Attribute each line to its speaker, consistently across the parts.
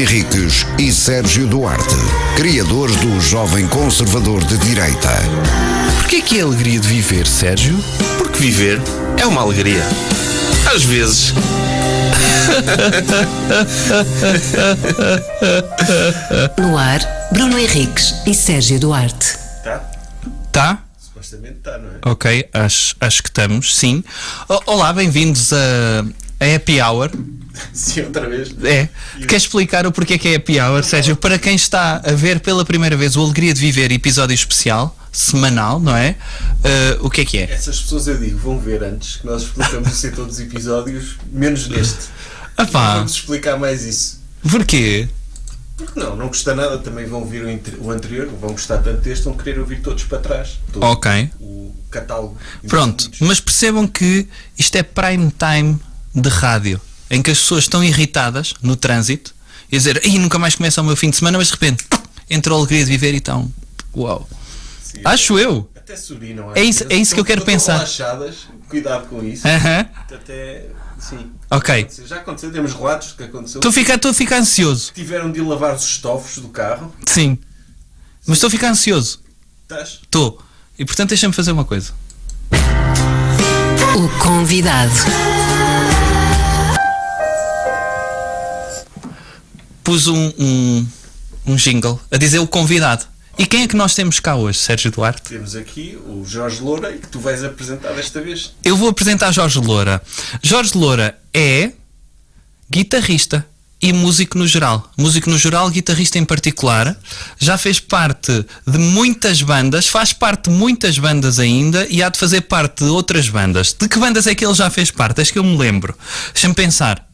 Speaker 1: Henriques e Sérgio Duarte, criadores do Jovem Conservador de Direita.
Speaker 2: Porquê que é a alegria de viver, Sérgio?
Speaker 3: Porque viver é uma alegria. Às vezes.
Speaker 4: No ar, Bruno Henriques e Sérgio Duarte.
Speaker 2: Tá?
Speaker 3: Supostamente está, não é?
Speaker 2: Ok, acho que estamos, sim. Olá, bem-vindos a Happy Hour.
Speaker 3: Sim, outra vez.
Speaker 2: É. Queres explicar o porquê que é Happy Hour, Sérgio? Para quem está a ver pela primeira vez o Alegria de Viver, episódio especial, semanal, não é? O que é?
Speaker 3: Essas pessoas, eu digo, vão ver antes, que nós explicamos isso em todos os episódios, menos neste. Vamos explicar mais isso.
Speaker 2: Porquê?
Speaker 3: Porque não custa nada, também vão ouvir o anterior, vão gostar tanto deste, vão querer ouvir todos para trás. Todo
Speaker 2: Ok.
Speaker 3: O catálogo.
Speaker 2: Pronto, mas percebam que isto é prime time de rádio, em que as pessoas estão irritadas no trânsito e dizer, nunca mais começa o meu fim de semana, mas de repente entrou a alegria de viver e estão, uau. Sim, acho eu.
Speaker 3: Até se urinam.
Speaker 2: É isso que eu quero pensar.
Speaker 3: Relaxadas, cuidado com isso. Até, sim.
Speaker 2: Ok.
Speaker 3: Já aconteceu, temos relatos que aconteceu.
Speaker 2: Estou a ficar ansioso.
Speaker 3: Tiveram de ir lavar os estofos do carro.
Speaker 2: Sim. Mas estou a ficar ansioso.
Speaker 3: Estás?
Speaker 2: Estou. E portanto deixa-me fazer uma coisa.
Speaker 4: O convidado.
Speaker 2: Pus um jingle a dizer o convidado. E quem é que nós temos cá hoje, Sérgio Duarte?
Speaker 3: Temos aqui o Jorge Loura, que tu vais apresentar desta vez.
Speaker 2: Eu vou apresentar Jorge Loura. Jorge Loura é guitarrista e músico no geral. Músico no geral, guitarrista em particular. Já fez parte de muitas bandas, faz parte de muitas bandas ainda e há de fazer parte de outras bandas. De que bandas é que ele já fez parte? Acho que eu me lembro. Deixa-me pensar.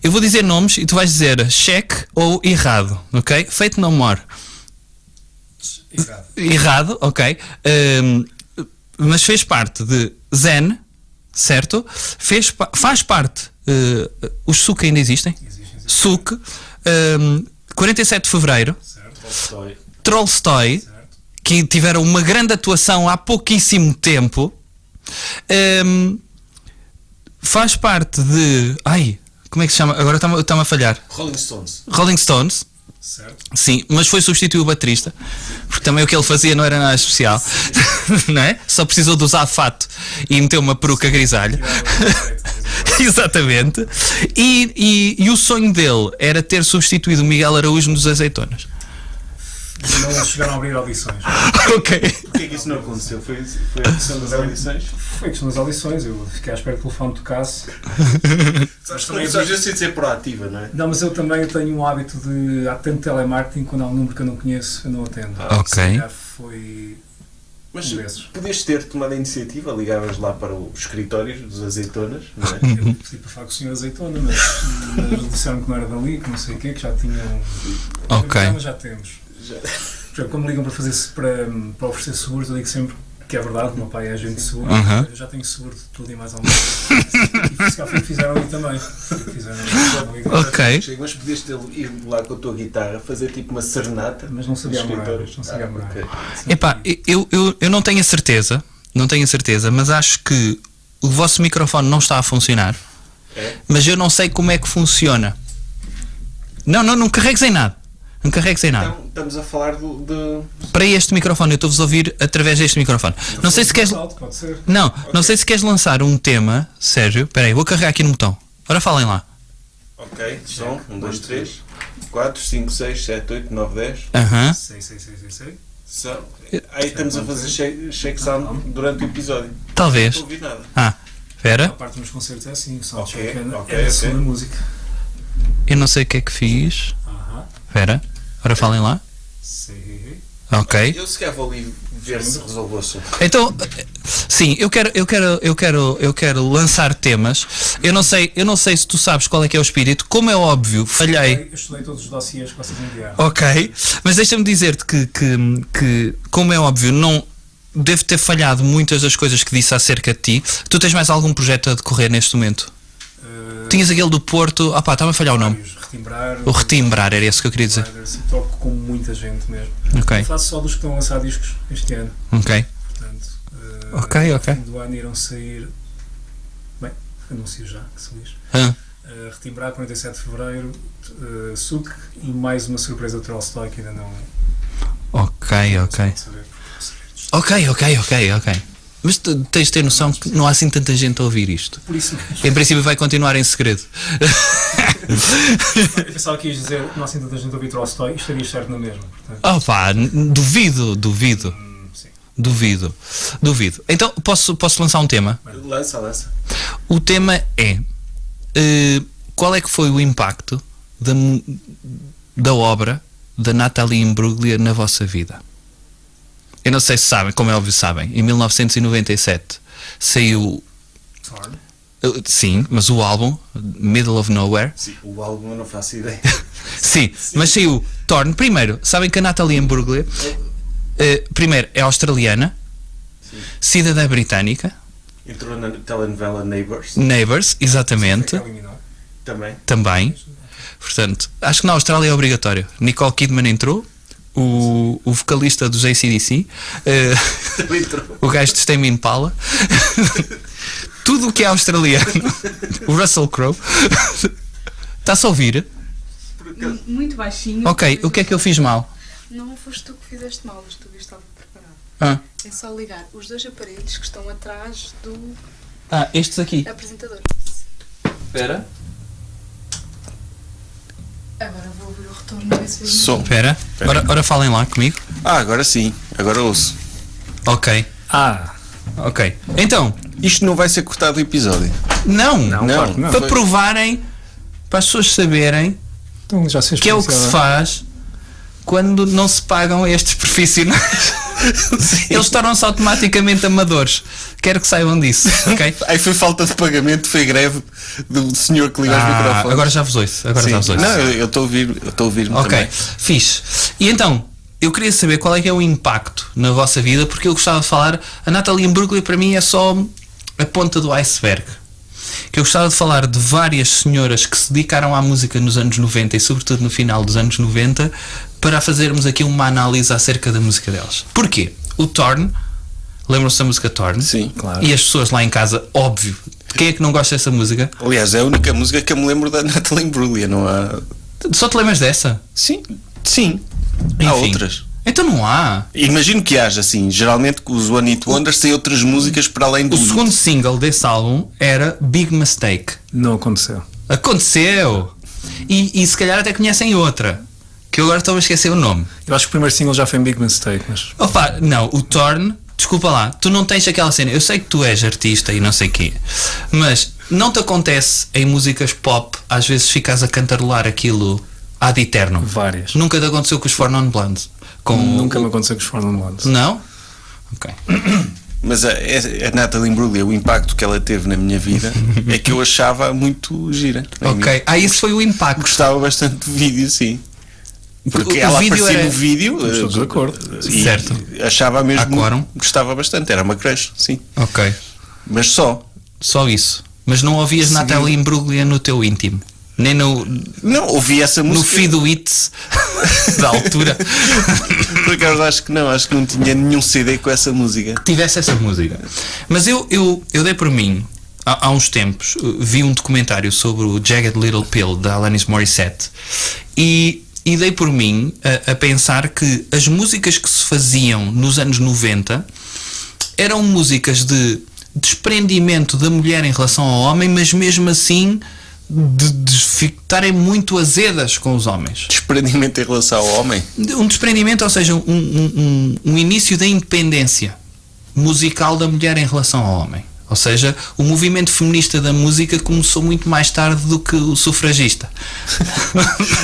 Speaker 2: Eu vou dizer nomes e tu vais dizer cheque ou errado, ok? Fate No More. Errado, ok. Mas fez parte de Zen, certo? Faz parte. Os Suk ainda existem? Suk. 47 de Fevereiro.
Speaker 3: Certo.
Speaker 2: Trollstoy, que tiveram uma grande atuação há pouquíssimo tempo. Faz parte de. Como é que se chama? Agora está-me a falhar. Rolling Stones.
Speaker 3: Certo.
Speaker 2: Sim, mas foi substituir o baterista, porque também o que ele fazia não era nada especial. Não é? Só precisou de usar fato e meter uma peruca grisalha. Exatamente. E o sonho dele era ter substituído o Miguel Araújo nos Azeitonas.
Speaker 5: Não chegaram a abrir audições.
Speaker 2: Ok.
Speaker 3: Porquê que isso não aconteceu? Foi a questão das audições?
Speaker 5: Foi a questão das audições, eu fiquei à espera que o telefone tocasse.
Speaker 3: Mas também só já sei dizer proativa, não é?
Speaker 5: Não, mas eu também tenho um hábito de. Há tanto telemarketing, quando há um número que eu não conheço, eu não atendo.
Speaker 2: Ok.
Speaker 5: Já foi.
Speaker 3: Mas
Speaker 5: desses.
Speaker 3: podias ter tomado a iniciativa, ligavas lá para os escritórios dos Azeitonas, não é?
Speaker 5: Eu pedi para falar com o senhor Azeitona, mas disseram que não era dali, que não sei o quê, que já tinham.
Speaker 2: Ok.
Speaker 5: Mas já temos. Como ligam para oferecer seguros, eu digo sempre que é verdade, o meu pai é agente de seguro, eu já tenho seguro de tudo e mais alguma coisa. E se calhar fizeram ali também.
Speaker 2: Ok.
Speaker 3: Mas podias ter ido lá com a tua guitarra fazer tipo uma serenata.
Speaker 5: Mas não sabia amorar.
Speaker 3: Okay.
Speaker 2: Epá, eu não tenho a certeza, mas acho que o vosso microfone não está a funcionar. Mas eu não sei como é que funciona. Não carregues em nada. Não carregues em nada.
Speaker 3: Então, estamos a falar
Speaker 2: para este microfone, eu estou-vos a ouvir através deste microfone. Não sei se queres. Não sei se queres lançar um tema, Sérgio. Espera aí, vou carregar aqui no botão. Ora, falem lá.
Speaker 3: Ok, som, 1, 2, 3, 4, 5, 6, 7, 8, 9, 10.
Speaker 5: Sei.
Speaker 3: Aí estamos a fazer shake sound durante o episódio.
Speaker 2: Talvez.
Speaker 3: Não ouvi nada.
Speaker 2: Espera.
Speaker 5: A parte dos concertos é assim, o sound check
Speaker 3: ok.
Speaker 5: é a segunda música.
Speaker 2: Eu não sei o que é que fiz. Espera. Ora, falem lá.
Speaker 5: Sim.
Speaker 2: Ok.
Speaker 3: Eu se calhar vou ali ver se resolvo o assunto.
Speaker 2: Então, sim, eu quero lançar temas. Eu não sei se tu sabes qual é que é o espírito. Como é óbvio, falhei.
Speaker 5: Eu estudei todos os dossiês que vocês enviaram.
Speaker 2: Ok, mas deixa-me dizer-te que, como é óbvio, não devo ter falhado muitas das coisas que disse acerca de ti. Tu tens mais algum projeto a decorrer neste momento? Tinhas aquele do Porto. Estava a falhar o nome.
Speaker 5: Retimbrar.
Speaker 2: O Retimbrar, era esse que eu queria dizer.
Speaker 5: Toco com muita gente mesmo.
Speaker 2: Ok.
Speaker 5: Eu faço só dos que estão a lançar discos este ano.
Speaker 2: Ok.
Speaker 5: Portanto,
Speaker 2: ok.
Speaker 5: no fim do ano irão sair. Bem, anuncio já, que se lixe. Retimbrar 47 de Fevereiro, Suk e mais uma surpresa de Tolstói que ainda não.
Speaker 2: Ok. Mas tu tens de ter noção que não há assim tanta gente a ouvir isto.
Speaker 5: Por isso mesmo.
Speaker 2: Em princípio vai continuar em segredo.
Speaker 5: Eu pensava que ias dizer que não há assim tanta gente a ouvir Tolstói, estaria certo na mesma. Portanto,
Speaker 2: Oh pá, duvido.
Speaker 5: sim.
Speaker 2: Duvido. Então posso lançar um tema?
Speaker 3: Lança.
Speaker 2: O tema é qual é que foi o impacto da obra da Natalie Imbruglia na vossa vida? Eu não sei se sabem, como é óbvio sabem, em 1997 saiu...
Speaker 5: Torn.
Speaker 2: Sim, mas o álbum Middle of Nowhere.
Speaker 3: Sim, o álbum eu não faço ideia.
Speaker 2: Sim, mas saiu Torn. Primeiro, sabem que a Natalie Imbruglia primeiro é australiana, cidadã britânica.
Speaker 3: Entrou na telenovela
Speaker 2: Neighbours, exatamente. Também. Portanto, acho que na Austrália é obrigatório. Nicole Kidman entrou, o vocalista dos AC/DC, o gajo de Tame Impala, tudo o que é australiano, o Russell Crowe. Está-se a ouvir?
Speaker 6: Muito baixinho.
Speaker 2: Ok, o que é que eu fiz mal?
Speaker 6: Não foste tu que fizeste mal, mas tu estava preparado. É só ligar os dois aparelhos que estão atrás do
Speaker 2: Estes aqui.
Speaker 6: apresentador.
Speaker 2: Espera.
Speaker 6: Agora vou ouvir o retorno a ver se vejo
Speaker 7: Som.
Speaker 2: Espera. Ora falem lá comigo.
Speaker 7: Agora sim, agora ouço.
Speaker 2: Ok. Ok. Então,
Speaker 7: Isto não vai ser cortado do episódio.
Speaker 2: não.
Speaker 5: Claro que não.
Speaker 2: Para
Speaker 7: Foi-
Speaker 2: provarem, para as pessoas saberem
Speaker 5: Então já sei
Speaker 2: que é o que se faz quando não se pagam estes profissionais. Eles tornam-se automaticamente amadores. Quero que saibam disso, ok?
Speaker 7: Aí foi falta de pagamento, foi greve do senhor que liga os microfones.
Speaker 2: Agora já vos ouço.
Speaker 7: Sim. Não, eu estou a ouvir-me
Speaker 2: Ok,
Speaker 7: também.
Speaker 2: fixe. E então, eu queria saber qual é que é o impacto na vossa vida, porque eu gostava de falar, a Natalie Imbruglia para mim é só a ponta do iceberg. Que eu gostava de falar de várias senhoras que se dedicaram à música nos anos 90 e sobretudo no final dos anos 90 para fazermos aqui uma análise acerca da música delas. Porquê? O Torn, lembram-se da música Torn?
Speaker 7: Sim,
Speaker 5: claro.
Speaker 2: E as pessoas lá em casa, óbvio. Quem é que não gosta dessa música?
Speaker 7: Aliás, é a única música que eu me lembro da Natalie Imbruglia, não há...
Speaker 2: Só te lembras dessa?
Speaker 7: Sim. Há
Speaker 2: Enfim.
Speaker 7: outras.
Speaker 2: Então não há.
Speaker 7: Imagino que haja, assim. Geralmente com os One Hit Wonders têm outras músicas para além do...
Speaker 2: O segundo single desse álbum era Big Mistake.
Speaker 5: Não aconteceu.
Speaker 2: Aconteceu! E se calhar até conhecem outra, que eu agora estou a esquecer o nome.
Speaker 5: Eu acho que o primeiro single já foi um Big Mistake, mas.
Speaker 2: Opa, não, o Torn, desculpa lá, tu não tens aquela cena. Eu sei que tu és artista e não sei quê, mas não te acontece em músicas pop, às vezes ficas a cantarolar aquilo ad eterno?
Speaker 5: Várias.
Speaker 2: Nunca te aconteceu com os Four Non Blondes?
Speaker 5: Nunca me aconteceu com os Four Non Blondes.
Speaker 2: Não? Ok.
Speaker 7: Mas a Natalie Imbruglia, o impacto que ela teve na minha vida é que eu achava muito gira.
Speaker 2: Ok, isso foi o impacto.
Speaker 7: Gostava bastante do vídeo, sim. Porque
Speaker 2: O
Speaker 7: ela
Speaker 2: vídeo
Speaker 7: aparecia
Speaker 2: era-
Speaker 7: no vídeo.
Speaker 5: Estamos todos de acordo.
Speaker 7: E
Speaker 2: Certo.
Speaker 7: achava mesmo.
Speaker 2: Há quórum?
Speaker 7: Gostava bastante, era uma crush, sim.
Speaker 2: Ok,
Speaker 7: Mas só.
Speaker 2: só isso. Mas não ouvias
Speaker 7: Segui-
Speaker 2: Natalie Imbruglia no teu íntimo? Nem no
Speaker 7: Não, ouvi essa música.
Speaker 2: feed It da altura
Speaker 7: Por acaso acho que não tinha nenhum CD com essa música.
Speaker 2: tivesse essa música. Mas eu dei por mim há uns tempos, vi um documentário sobre o Jagged Little Pill da Alanis Morissette e dei por mim a pensar que as músicas que se faziam nos anos 90 eram músicas de desprendimento da mulher em relação ao homem, mas mesmo assim de ficarem muito azedas com os homens.
Speaker 7: Desprendimento em relação ao homem.
Speaker 2: Um desprendimento, ou seja, um início da independência musical da mulher em relação ao homem. Ou seja, o movimento feminista da música começou muito mais tarde do que o sufragista.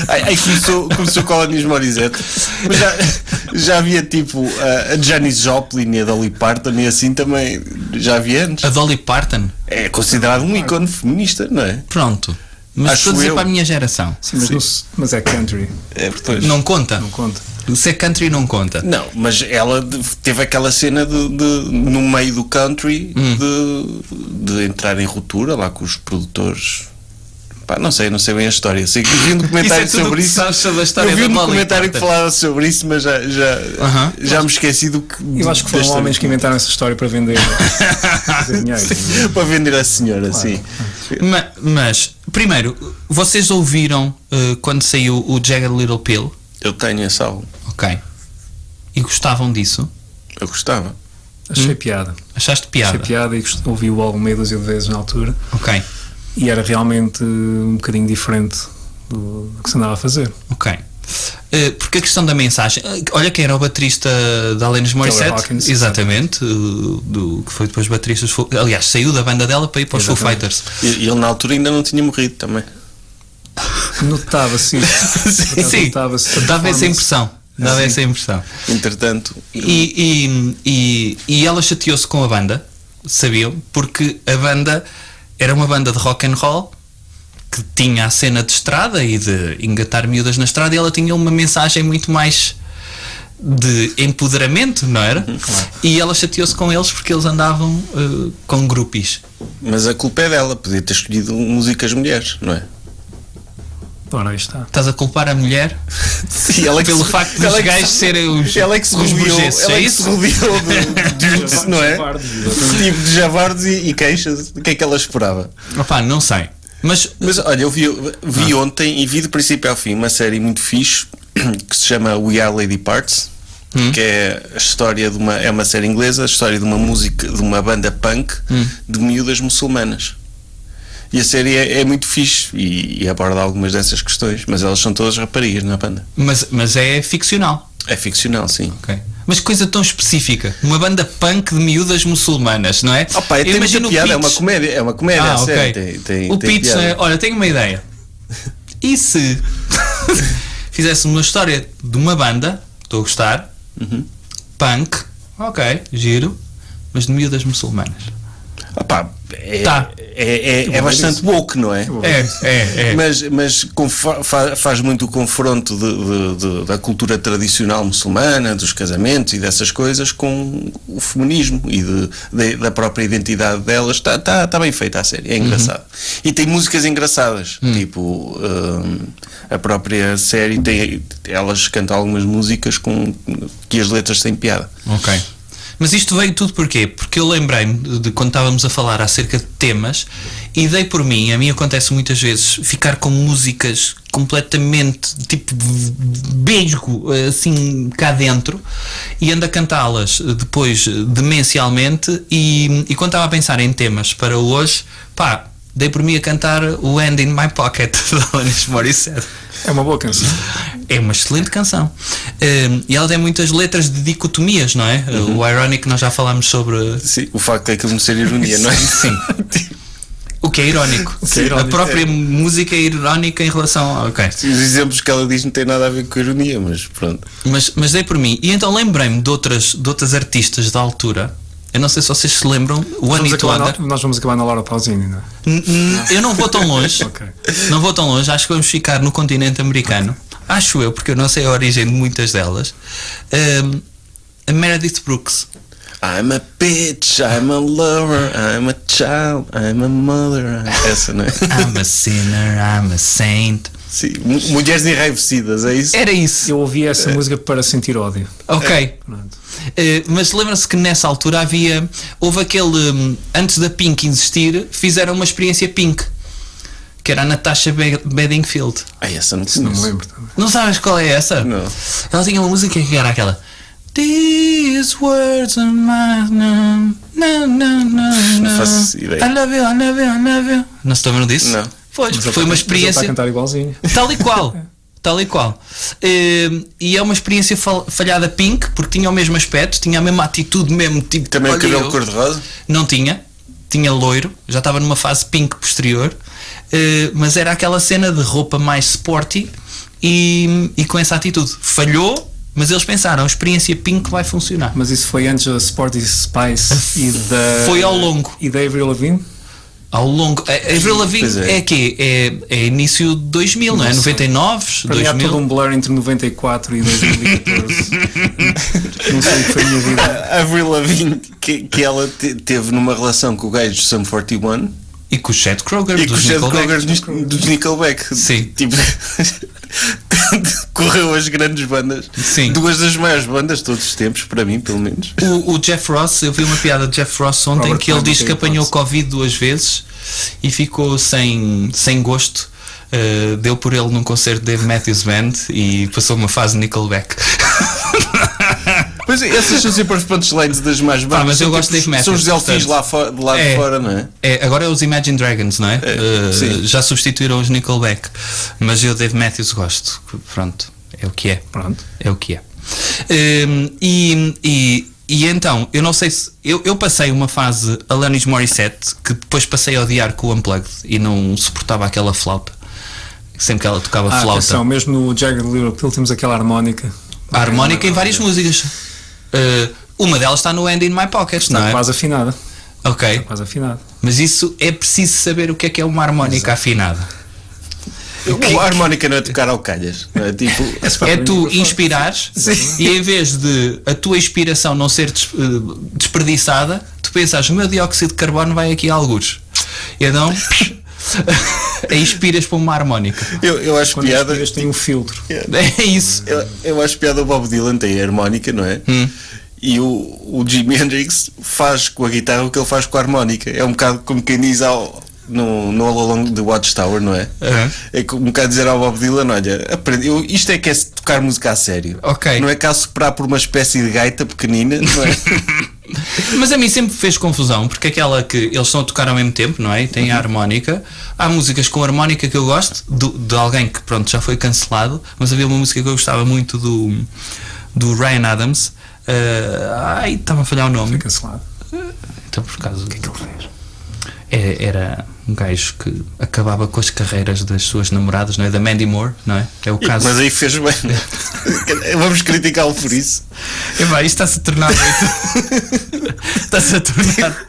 Speaker 7: Aí começou com a Alanis Morissette. Mas já havia tipo a Janis Joplin e a Dolly Parton e assim também. Já havia antes.
Speaker 2: A Dolly Parton,
Speaker 7: É considerado um ícone feminista, não é?
Speaker 2: pronto. Mas
Speaker 7: Acho
Speaker 2: estou a dizer
Speaker 7: eu.
Speaker 2: para a minha geração.
Speaker 5: Sim, mas é country.
Speaker 7: É, pois.
Speaker 2: Não conta?
Speaker 5: Não conta.
Speaker 2: Se é country, não conta.
Speaker 7: Não, mas ela teve aquela cena no meio do country de entrar em ruptura lá com os produtores. Pá, não sei bem a história. Sei que vi um documentário
Speaker 2: Isso é tudo
Speaker 7: sobre
Speaker 2: o que
Speaker 7: isso.
Speaker 2: sabes sobre a história
Speaker 7: Eu vi
Speaker 2: da
Speaker 7: um
Speaker 2: Dolly
Speaker 7: documentário que
Speaker 2: Parton.
Speaker 7: falava sobre isso, mas já me esqueci do que.
Speaker 5: Eu acho que foram
Speaker 7: desta-
Speaker 5: homens que inventaram essa história para vender, fazer dinheiro.
Speaker 7: para vender a senhora, sim.
Speaker 2: Mas, primeiro, vocês ouviram quando saiu o Jagged Little Pill?
Speaker 7: Eu tenho esse álbum.
Speaker 2: Ok. E gostavam disso?
Speaker 7: Eu gostava.
Speaker 5: Achei piada.
Speaker 2: Achaste piada?
Speaker 5: Achei piada e ouvi o álbum meia dúzia de vezes na altura.
Speaker 2: Ok.
Speaker 5: E era realmente um bocadinho diferente do que se andava a fazer.
Speaker 2: Ok. Porque a questão da mensagem, olha quem era o baterista da Alanis Morissette,
Speaker 5: Hawkins,
Speaker 2: exatamente, que foi depois baterista, aliás, saiu da banda dela para ir para os Foo Fighters.
Speaker 7: E ele na altura ainda não tinha morrido também.
Speaker 5: Notava-se isso.
Speaker 2: Sim, dava essa impressão. Dava essa impressão.
Speaker 7: Entretanto.
Speaker 2: E ela chateou-se com a banda, sabiam? Porque a banda era uma banda de rock and roll que tinha a cena de estrada e de engatar miúdas na estrada, e ela tinha uma mensagem muito mais de empoderamento, não era?
Speaker 5: Claro.
Speaker 2: E ela chateou-se com eles porque eles andavam com groupies.
Speaker 7: Mas a culpa é dela, podia ter escolhido músicas mulheres, não é?
Speaker 5: Ora, aí está.
Speaker 2: Estás a culpar a mulher
Speaker 7: Sim, ela
Speaker 2: pelo facto dos gajos serem os
Speaker 7: ela é que se
Speaker 2: burgueses,
Speaker 7: ela
Speaker 2: é
Speaker 7: é que
Speaker 2: isso?
Speaker 7: se rodeou de dudes, não é? Tipo de javardos e queixas. O que é que ela esperava?
Speaker 2: Opá, não sei. Mas
Speaker 7: Olha, eu vi ontem e vi do princípio ao fim uma série muito fixe que se chama We Are Lady Parts, que é a história de uma série inglesa, a história de uma música, de uma banda punk de miúdas muçulmanas. E a série é muito fixe e aborda algumas dessas questões, mas elas são todas raparigas na banda.
Speaker 2: Mas é ficcional.
Speaker 7: É ficcional, sim.
Speaker 2: Ok. Mas que coisa tão específica. Uma banda punk de miúdas muçulmanas, não é?
Speaker 7: Opa, tem muita piada, é uma comédia, a série. Tem
Speaker 2: o pitch,
Speaker 7: piada.
Speaker 2: né? Olha, tenho uma ideia. E se fizesse uma história de uma banda, estou a gostar, punk, ok, giro, mas de miúdas muçulmanas.
Speaker 7: Opa,
Speaker 2: Tá.
Speaker 7: é bastante woke, não é?
Speaker 2: É.
Speaker 7: Mas faz muito o confronto da cultura tradicional muçulmana, dos casamentos e dessas coisas com o feminismo e da própria identidade delas. Está bem feita a série, é engraçado. E tem músicas engraçadas, tipo a própria série elas cantam algumas músicas que as letras têm piada.
Speaker 2: Ok. Mas isto veio tudo porquê? Porque eu lembrei-me de quando estávamos a falar acerca de temas e dei por mim, a mim acontece muitas vezes ficar com músicas completamente tipo beijo assim cá dentro e ando a cantá-las depois demencialmente e quando estava a pensar em temas para hoje, pá, dei por mim a cantar o Hand in My Pocket da Alanis Morissette.
Speaker 5: É uma boa canção.
Speaker 2: É uma excelente canção. E ela tem muitas letras de dicotomias, não é? O ironic, nós já falámos sobre.
Speaker 7: Sim, o facto é aquilo não ser ironia, não é?
Speaker 2: Sim. O que é irónico. A própria música é irónica em relação a. Ok.
Speaker 7: Os exemplos que ela diz não têm nada a ver com ironia, mas pronto.
Speaker 2: Mas dei por mim. E então lembrei-me de outras artistas da altura. Eu não sei se vocês se lembram. One Hit Wonder.
Speaker 5: Nós vamos acabar na Laura Pausini, não é?
Speaker 2: Eu não vou tão longe.
Speaker 5: Ok.
Speaker 2: Não vou tão longe. Acho que vamos ficar no continente americano. Acho eu, porque eu não sei a origem de muitas delas. A Meredith Brooks.
Speaker 7: I'm a bitch, I'm a lover, I'm a child, I'm a mother. Essa, não é?
Speaker 2: I'm a sinner, I'm a saint.
Speaker 7: Sim, mulheres enraivecidas, é isso?
Speaker 2: Era isso.
Speaker 5: Eu ouvi essa música para sentir ódio.
Speaker 2: Ok.
Speaker 5: Pronto.
Speaker 2: Mas lembram-se que nessa altura houve aquele, antes da Pink existir, fizeram uma experiência Pink, que era a Natasha Bedingfield.
Speaker 7: Essa não
Speaker 5: Não me
Speaker 7: conheço.
Speaker 5: lembro também.
Speaker 2: Não sabes qual é essa?
Speaker 7: Não.
Speaker 2: Ela tinha uma música que era aquela These words are mine.
Speaker 7: Não faço ideia.
Speaker 2: I love you, I love you, I love you. Não se lembram disso?
Speaker 7: Não.
Speaker 2: Pois,
Speaker 5: Mas ele
Speaker 2: foi uma
Speaker 5: está a
Speaker 2: experiência
Speaker 5: cantar igualzinho.
Speaker 2: tal e qual. Tal e qual. E é uma experiência falhada Pink, porque tinha o mesmo aspecto, tinha a mesma atitude, mesmo tipo.
Speaker 7: Também o
Speaker 2: olha,
Speaker 7: cabelo
Speaker 2: eu-
Speaker 7: cor-de-rosa?
Speaker 2: Não tinha loiro, já estava numa fase Pink posterior, mas era aquela cena de roupa mais sporty e com essa atitude. Falhou, mas eles pensaram, a experiência Pink vai funcionar.
Speaker 5: Mas isso foi antes da Sporty Spice e da.
Speaker 2: Foi ao longo.
Speaker 5: E da Avril Lavigne?
Speaker 2: Ao longo. A Avril Lavigne
Speaker 7: Pois é.
Speaker 2: é quê? É início de 2000, não é?
Speaker 5: Não sei.
Speaker 2: 99,
Speaker 5: Para mim há
Speaker 2: 2000.
Speaker 5: todo um blur entre 94 e 2014. Não sei o que foi a minha vida.
Speaker 7: A Avril Lavigne, que ela teve numa relação com o gajo de Sum 41
Speaker 2: E com o Chet Kroger
Speaker 7: e com o
Speaker 2: dos
Speaker 7: Chad
Speaker 2: Nickelback.
Speaker 7: Kroger dos Nickelback.
Speaker 2: Sim.
Speaker 7: Tipo, correu as grandes bandas.
Speaker 2: Sim.
Speaker 7: Duas das maiores bandas de todos os tempos, para mim, pelo menos.
Speaker 2: O Jeff Ross, eu vi uma piada de Jeff Ross ontem
Speaker 5: Robert
Speaker 2: que ele
Speaker 5: Plant
Speaker 2: diz que apanhou Covid 2 vezes e ficou sem gosto. Deu por ele num concerto de Dave Matthews Band e passou uma fase de Nickelback.
Speaker 7: Pois é, essas são sempre as punchlines das mais bandas.
Speaker 2: Mas eu
Speaker 7: São
Speaker 2: gosto de Dave Matthews.
Speaker 7: São os delfins lá de lá de fora, não é?
Speaker 2: Agora é os Imagine Dragons, não é?
Speaker 7: Sim.
Speaker 2: Já substituíram os Nickelback. Mas eu Dave Matthews gosto. Pronto, é o que é.
Speaker 5: Pronto.
Speaker 2: É o que é. E então, eu não sei se. Eu passei uma fase Alanis Morissette que depois passei a odiar com o Unplugged e não suportava aquela flauta. Sempre que ela tocava flauta.
Speaker 5: Atenção, mesmo no Jagged Little Pill temos aquela harmónica.
Speaker 2: A harmónica em várias músicas. Uma delas está no Hand in My Pocket,
Speaker 5: Está
Speaker 2: não é?
Speaker 5: quase afinada.
Speaker 2: Ok.
Speaker 5: Está quase afinada.
Speaker 2: Mas isso é preciso saber o que é uma harmónica afinada.
Speaker 7: A harmónica não é tocar ao calhas, não é? Tipo,
Speaker 2: É tu inspirares e em vez de a tua inspiração não ser desperdiçada, tu pensas, o meu dióxido de carbono vai aqui a algures. E então inspiras para uma harmónica.
Speaker 7: eu acho
Speaker 5: Quando
Speaker 7: piada.
Speaker 5: inspiras tem um filtro.
Speaker 2: É isso.
Speaker 7: Eu acho piada o Bob Dylan tem a harmónica, não é? E o Jimi Hendrix faz com a guitarra o que ele faz com a harmónica. É um bocado como quem diz no All Along the Watchtower, não é? É um bocado dizer ao Bob Dylan: olha, aprende, isto é que é tocar música a sério.
Speaker 2: Ok.
Speaker 7: Não é cá soprar por uma espécie de gaita pequenina, não é?
Speaker 2: Mas a mim sempre fez confusão, porque aquela que eles estão a tocar ao mesmo tempo, não é? E tem a harmónica. Há músicas com harmónica que eu gosto, de alguém que pronto, já foi cancelado, mas havia uma música que eu gostava muito do Ryan Adams. Estava a falhar o nome.
Speaker 5: Foi cancelado.
Speaker 2: Então, por causa do que é que ele fez? Era um gajo que acabava com as carreiras das suas namoradas, não é? Da Mandy Moore, não é? É o caso.
Speaker 7: Mas aí fez bem. Vamos criticá-lo por isso.
Speaker 2: Isto está-se a tornar muito. Está-se a tornar.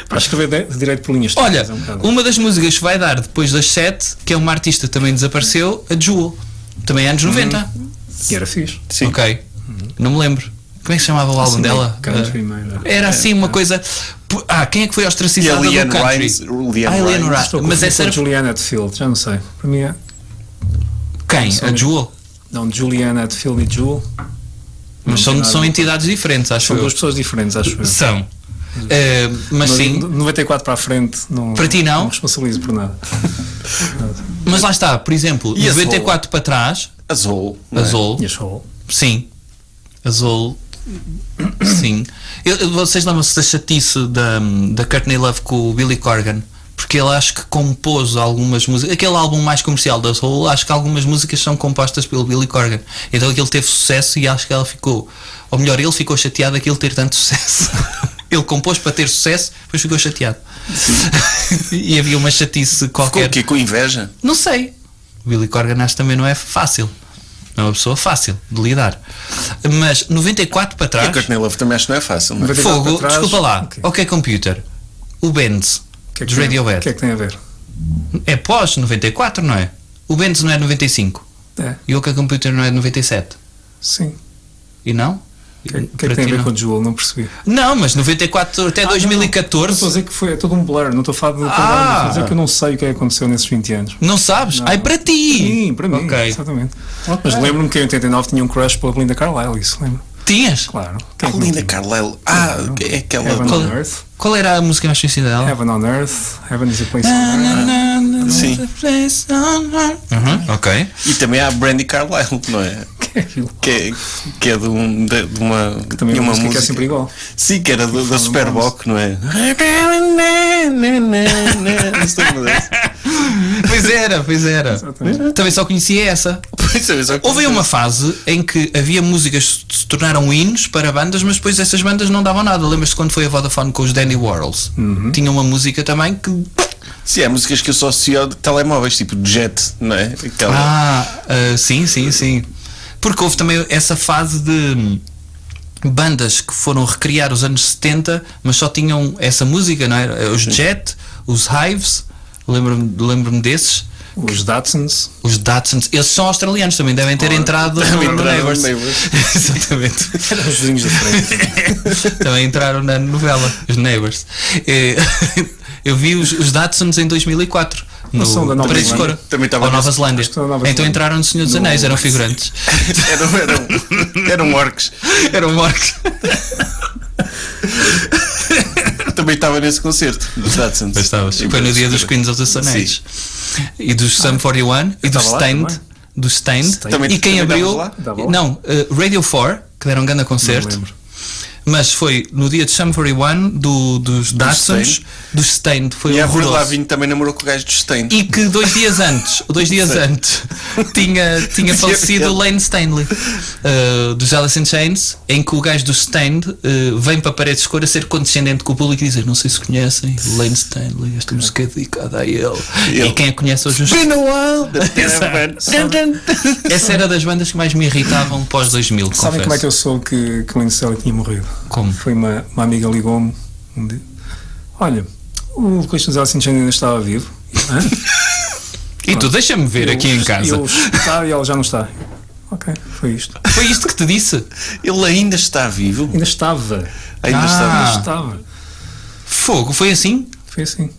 Speaker 5: Para escrever direito por linhas.
Speaker 2: Olha,
Speaker 5: é um bocado.
Speaker 2: uma das músicas que vai dar depois das 7, que é uma artista que também desapareceu, a Jewel. Também é anos 90.
Speaker 5: E era fixe.
Speaker 7: Sim.
Speaker 2: Ok. Não me lembro. Como é que se chamava o álbum dela?
Speaker 5: Country, meio.
Speaker 2: Era assim uma coisa. Quem é que foi
Speaker 7: E a
Speaker 2: ostracizada do
Speaker 7: Leanne
Speaker 2: country?
Speaker 7: Rimes.
Speaker 2: Leanne Rimes.
Speaker 5: Estou
Speaker 2: Mas essa era.
Speaker 5: Juliana Hatfield, já não sei. Para mim é.
Speaker 2: Quem? A Jewel?
Speaker 5: Não, Juliana Hatfield e Jewel.
Speaker 2: Mas são entidades diferentes, acho
Speaker 5: São
Speaker 2: eu.
Speaker 5: duas pessoas diferentes, acho eu.
Speaker 2: São. Mas sim.
Speaker 5: 94 para a frente, não,
Speaker 2: Para ti não?
Speaker 5: me responsabilizo por nada.
Speaker 2: Mas lá está, por exemplo,
Speaker 7: E a
Speaker 2: 94 para trás,
Speaker 7: Azul. não é?
Speaker 2: Azul.
Speaker 5: E a Soul.
Speaker 2: Sim. Azul. Sim. Vocês lembram-se da chatice da Courtney Love com o Billy Corgan? Porque ele acho que compôs algumas músicas. Aquele álbum mais comercial da Soul, acho que algumas músicas são compostas pelo Billy Corgan. Então aquilo teve sucesso e acho que ela ficou. Ou melhor, ele ficou chateado aquilo ter tanto sucesso. Ele compôs para ter sucesso, depois ficou chateado. E havia uma chatice
Speaker 7: Ficou
Speaker 2: qualquer.
Speaker 7: o quê? Com inveja?
Speaker 2: Não sei. O Billy Corgan acho que também não é fácil. Não é uma pessoa fácil de lidar. Mas 94 para
Speaker 7: E a
Speaker 2: trás.
Speaker 7: Courtney Love também acho que não é fácil, não é?
Speaker 5: 94
Speaker 2: Fogo,
Speaker 5: para trás,
Speaker 2: desculpa lá.
Speaker 5: ok.
Speaker 2: Ok, Computer. O Benz dos
Speaker 5: O
Speaker 2: Radiohead.
Speaker 5: que é que tem a ver?
Speaker 2: É pós 94, não é? O Benz não é de 95.
Speaker 5: É,
Speaker 2: E o OK Computer não é de 97.
Speaker 5: sim.
Speaker 2: E não?
Speaker 5: O que é
Speaker 2: Para
Speaker 5: que tem a
Speaker 2: ti
Speaker 5: ver
Speaker 2: não?
Speaker 5: com o Jewel? Não percebi.
Speaker 2: Não, mas 94 até
Speaker 5: Não estou a
Speaker 2: 2014.
Speaker 5: dizer que foi todo um blur, não estou a falar de. Estou a dizer que eu não sei o que é que aconteceu nesses 20 anos.
Speaker 2: Não sabes?
Speaker 5: Não.
Speaker 2: Ai, para ti!
Speaker 5: Sim, para mim,
Speaker 2: Ok.
Speaker 5: exatamente. Mas lembro-me que em 89 tinha um crush pela Belinda Carlisle, isso lembro.
Speaker 2: Tinhas?
Speaker 5: Claro.
Speaker 7: A Linda Carlisle. É aquela.
Speaker 5: Heaven
Speaker 2: Qual-
Speaker 5: on Earth.
Speaker 2: Qual era a música mais conhecida dela?
Speaker 5: Heaven on Earth. Heaven is a place on Earth.
Speaker 7: Sim.
Speaker 2: Ok.
Speaker 7: E também há a Brandy Carlisle, não é?
Speaker 5: Que é aquilo?
Speaker 7: Que é de uma.
Speaker 5: Também
Speaker 7: de
Speaker 5: uma
Speaker 7: uma
Speaker 5: música que é sempre igual.
Speaker 7: Sim, que era da Superboc, não é? Não se lembra dessa?
Speaker 2: Pois era.
Speaker 5: Exatamente.
Speaker 2: Também só conhecia essa.
Speaker 7: Pois é, só que-
Speaker 2: Houve uma fase em que havia músicas que se tornaram hinos para bandas, mas depois essas bandas não davam nada. Lembras-te quando foi a Vodafone com os Dandy Warhols? Tinha uma música também que.
Speaker 7: Sim, há músicas que eu só associo de telemóveis, tipo Jet, não é? Aquela...
Speaker 2: Sim. Porque houve também essa fase de bandas que foram recriar os anos 70, mas só tinham essa música, não é? Os Jet, os Hives, lembro-me desses.
Speaker 5: Os Datsuns.
Speaker 2: Os Datsuns, eles são australianos, também devem ter entrado
Speaker 7: Também
Speaker 2: no
Speaker 7: entraram
Speaker 2: Neighbours.
Speaker 7: no Neighbours.
Speaker 2: Exatamente.
Speaker 5: Eram os vizinhos da frente.
Speaker 2: Também entraram na novela, os Neighbours. Eu vi os Datsuns em 2004
Speaker 5: Não são da Nova
Speaker 2: Paraíso de Escora.
Speaker 7: Zelândia. Também estava
Speaker 2: Ou Nova
Speaker 7: nesse-
Speaker 2: Zelândia.
Speaker 5: acho que são da Nova
Speaker 2: Então
Speaker 5: Zelândia.
Speaker 2: entraram no Senhor dos Anéis, eram figurantes.
Speaker 7: Eram orcs.
Speaker 2: Eram orcs.
Speaker 7: Também estava nesse concerto dos Datsuns.
Speaker 2: Pois estavas. Foi no dia dos Queens of the Stone Age. E dos Sum 41 e do
Speaker 5: estava lá
Speaker 2: Stained.
Speaker 5: também.
Speaker 2: Do Stained.
Speaker 7: Também-
Speaker 2: E quem
Speaker 7: também
Speaker 2: abriu.
Speaker 7: estavas lá?
Speaker 5: Estava lá.
Speaker 2: Não, Radio 4, que deram um grande concerto.
Speaker 5: lembro.
Speaker 2: Mas foi no dia de Sum 41 dos Datsuns, do Stained. Foi
Speaker 7: E a Avril
Speaker 2: horroroso.
Speaker 7: Lavigne também namorou com o gajo dos Stained.
Speaker 2: E que 2 dias antes, tinha falecido o Lane Stanley, dos Alice in Chains, em que o gajo do Stained vem para a Parede Escura ser condescendente com o público e dizer: não sei se conhecem Lane Stanley, esta música é dedicada a ele. E quem a conhece hoje?
Speaker 7: Been a while.
Speaker 2: Essa era das bandas que mais me irritavam pós 2000,
Speaker 5: Sabem
Speaker 2: confesso.
Speaker 5: como é que eu soube que o Lane Stanley tinha morrido?
Speaker 2: Como?
Speaker 5: Foi uma amiga ligou-me um dia. Olha, o vocalista dos Alice in Chains ainda estava vivo. Hã?
Speaker 2: E tu deixa-me ver aqui em casa.
Speaker 5: Eu está e ela já não está. Ok, foi isto.
Speaker 2: Foi isto que te disse?
Speaker 7: Ele ainda está vivo.
Speaker 5: Ainda estava.
Speaker 7: Ainda está
Speaker 5: Ainda
Speaker 7: vivo.
Speaker 5: estava.
Speaker 2: Fogo, foi assim?
Speaker 5: Foi assim.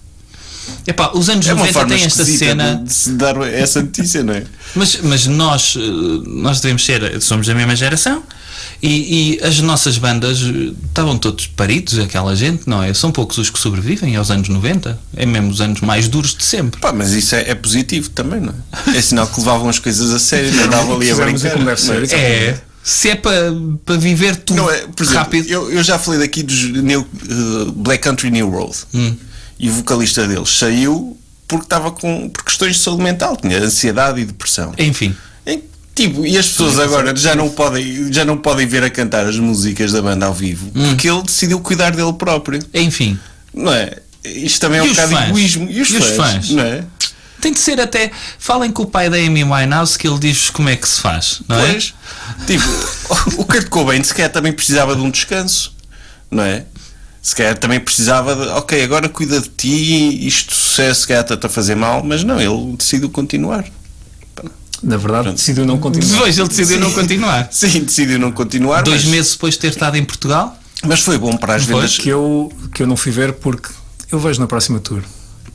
Speaker 2: Epá, os anos
Speaker 7: É uma
Speaker 2: 90
Speaker 7: forma
Speaker 2: têm esta
Speaker 7: esquisita
Speaker 2: cena.
Speaker 7: de se dar essa notícia, não é?
Speaker 2: Mas nós devemos somos da mesma geração e as nossas bandas estavam todos paridos, aquela gente, não é? São poucos os que sobrevivem aos anos 90, é mesmo os anos mais duros de sempre.
Speaker 7: Pá, mas isso é positivo também, não é? É sinal que levavam as coisas a sério, não andavam ali a
Speaker 5: Fizemos
Speaker 7: brincar.
Speaker 5: como deve ser.
Speaker 7: não é?
Speaker 2: É, se é para viver tudo
Speaker 7: Não é, por exemplo,
Speaker 2: rápido.
Speaker 7: eu já falei daqui dos Black Country New Road e o vocalista deles saiu porque estava por questões de saúde mental, tinha ansiedade e depressão.
Speaker 2: Enfim,
Speaker 7: Tipo, e as pessoas agora já não podem ver a cantar as músicas da banda ao vivo porque ele decidiu cuidar dele próprio,
Speaker 2: enfim.
Speaker 7: não é? Isto também é
Speaker 2: E
Speaker 7: um
Speaker 2: os
Speaker 7: bocado
Speaker 2: fãs?
Speaker 7: egoísmo. E os fãs, não é?
Speaker 2: Tem de ser até. Falem com o pai da Amy Winehouse que ele diz como é que se faz, não é?
Speaker 7: Pois, tipo, o Kurt Cobain se calhar também precisava de um descanso, não é? Se calhar também precisava de, ok, agora cuida de ti, isto sucesso se calhar está-te a fazer mal, mas não, ele decidiu continuar.
Speaker 5: Na verdade,
Speaker 7: Pronto.
Speaker 5: decidiu não continuar.
Speaker 2: Depois ele decidiu não continuar.
Speaker 7: Sim, decidiu não continuar.
Speaker 2: 2
Speaker 7: mas,
Speaker 2: meses depois de ter estado em Portugal.
Speaker 7: mas foi bom para as
Speaker 2: Foi?
Speaker 7: vendas.
Speaker 5: Que eu não fui ver porque eu vejo na próxima tour.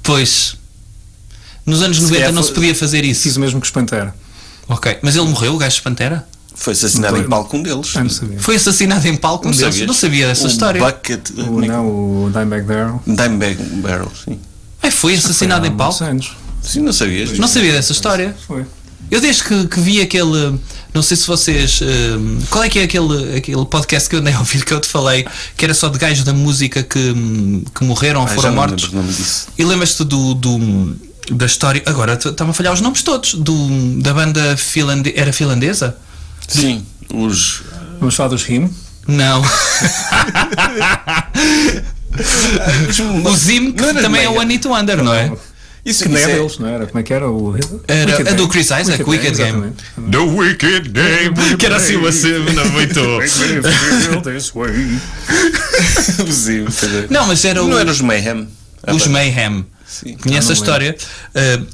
Speaker 2: Pois. Nos anos
Speaker 7: Se
Speaker 2: 90
Speaker 7: calhar
Speaker 2: não
Speaker 7: foi-
Speaker 2: se podia fazer isso.
Speaker 5: Fiz o mesmo que os Pantera.
Speaker 2: Ok. Mas ele morreu, o gajo de Pantera?
Speaker 7: Foi assassinado em palco um deles.
Speaker 5: Não sabia.
Speaker 2: Foi assassinado em palco um deles?
Speaker 7: sabias?
Speaker 2: Não sabia dessa
Speaker 7: O
Speaker 2: história.
Speaker 7: Bucket,
Speaker 5: O Dimebag Darrell.
Speaker 7: Dimebag Barrel, sim.
Speaker 2: Ai, foi assassinado
Speaker 5: Há
Speaker 2: em
Speaker 5: muitos
Speaker 2: palco?
Speaker 5: anos.
Speaker 7: Sim, não sabias?
Speaker 2: Não sabia dessa história.
Speaker 5: Foi.
Speaker 2: Eu desde que vi aquele. Não sei se vocês. Qual é que é aquele podcast que eu andei a ouvir que eu te falei que era só de gajos da música que morreram ou
Speaker 7: Já
Speaker 2: foram
Speaker 7: não lembro
Speaker 2: mortos?
Speaker 7: o nome disso.
Speaker 2: E lembras-te da história. Agora está-me a falhar os nomes todos. Da banda era finlandesa?
Speaker 7: Sim, os.
Speaker 5: Vamos falar dos Rim.
Speaker 2: Não. O Zim, que
Speaker 7: Não era
Speaker 2: também é
Speaker 7: Meia.
Speaker 2: o One Hit Wonder, não é?
Speaker 7: Isso,
Speaker 5: Que nem
Speaker 7: isso
Speaker 5: é
Speaker 7: é-
Speaker 5: deles, não era? Como é que era?
Speaker 2: Era a do Chris Isaac, Wicked Game.
Speaker 5: exatamente.
Speaker 2: The Wicked Game. Que era assim uma cena muito.
Speaker 7: Sim,
Speaker 2: Não, mas era
Speaker 7: não era os Mayhem.
Speaker 2: os Mayhem.
Speaker 7: Sim.
Speaker 2: Conhece a história?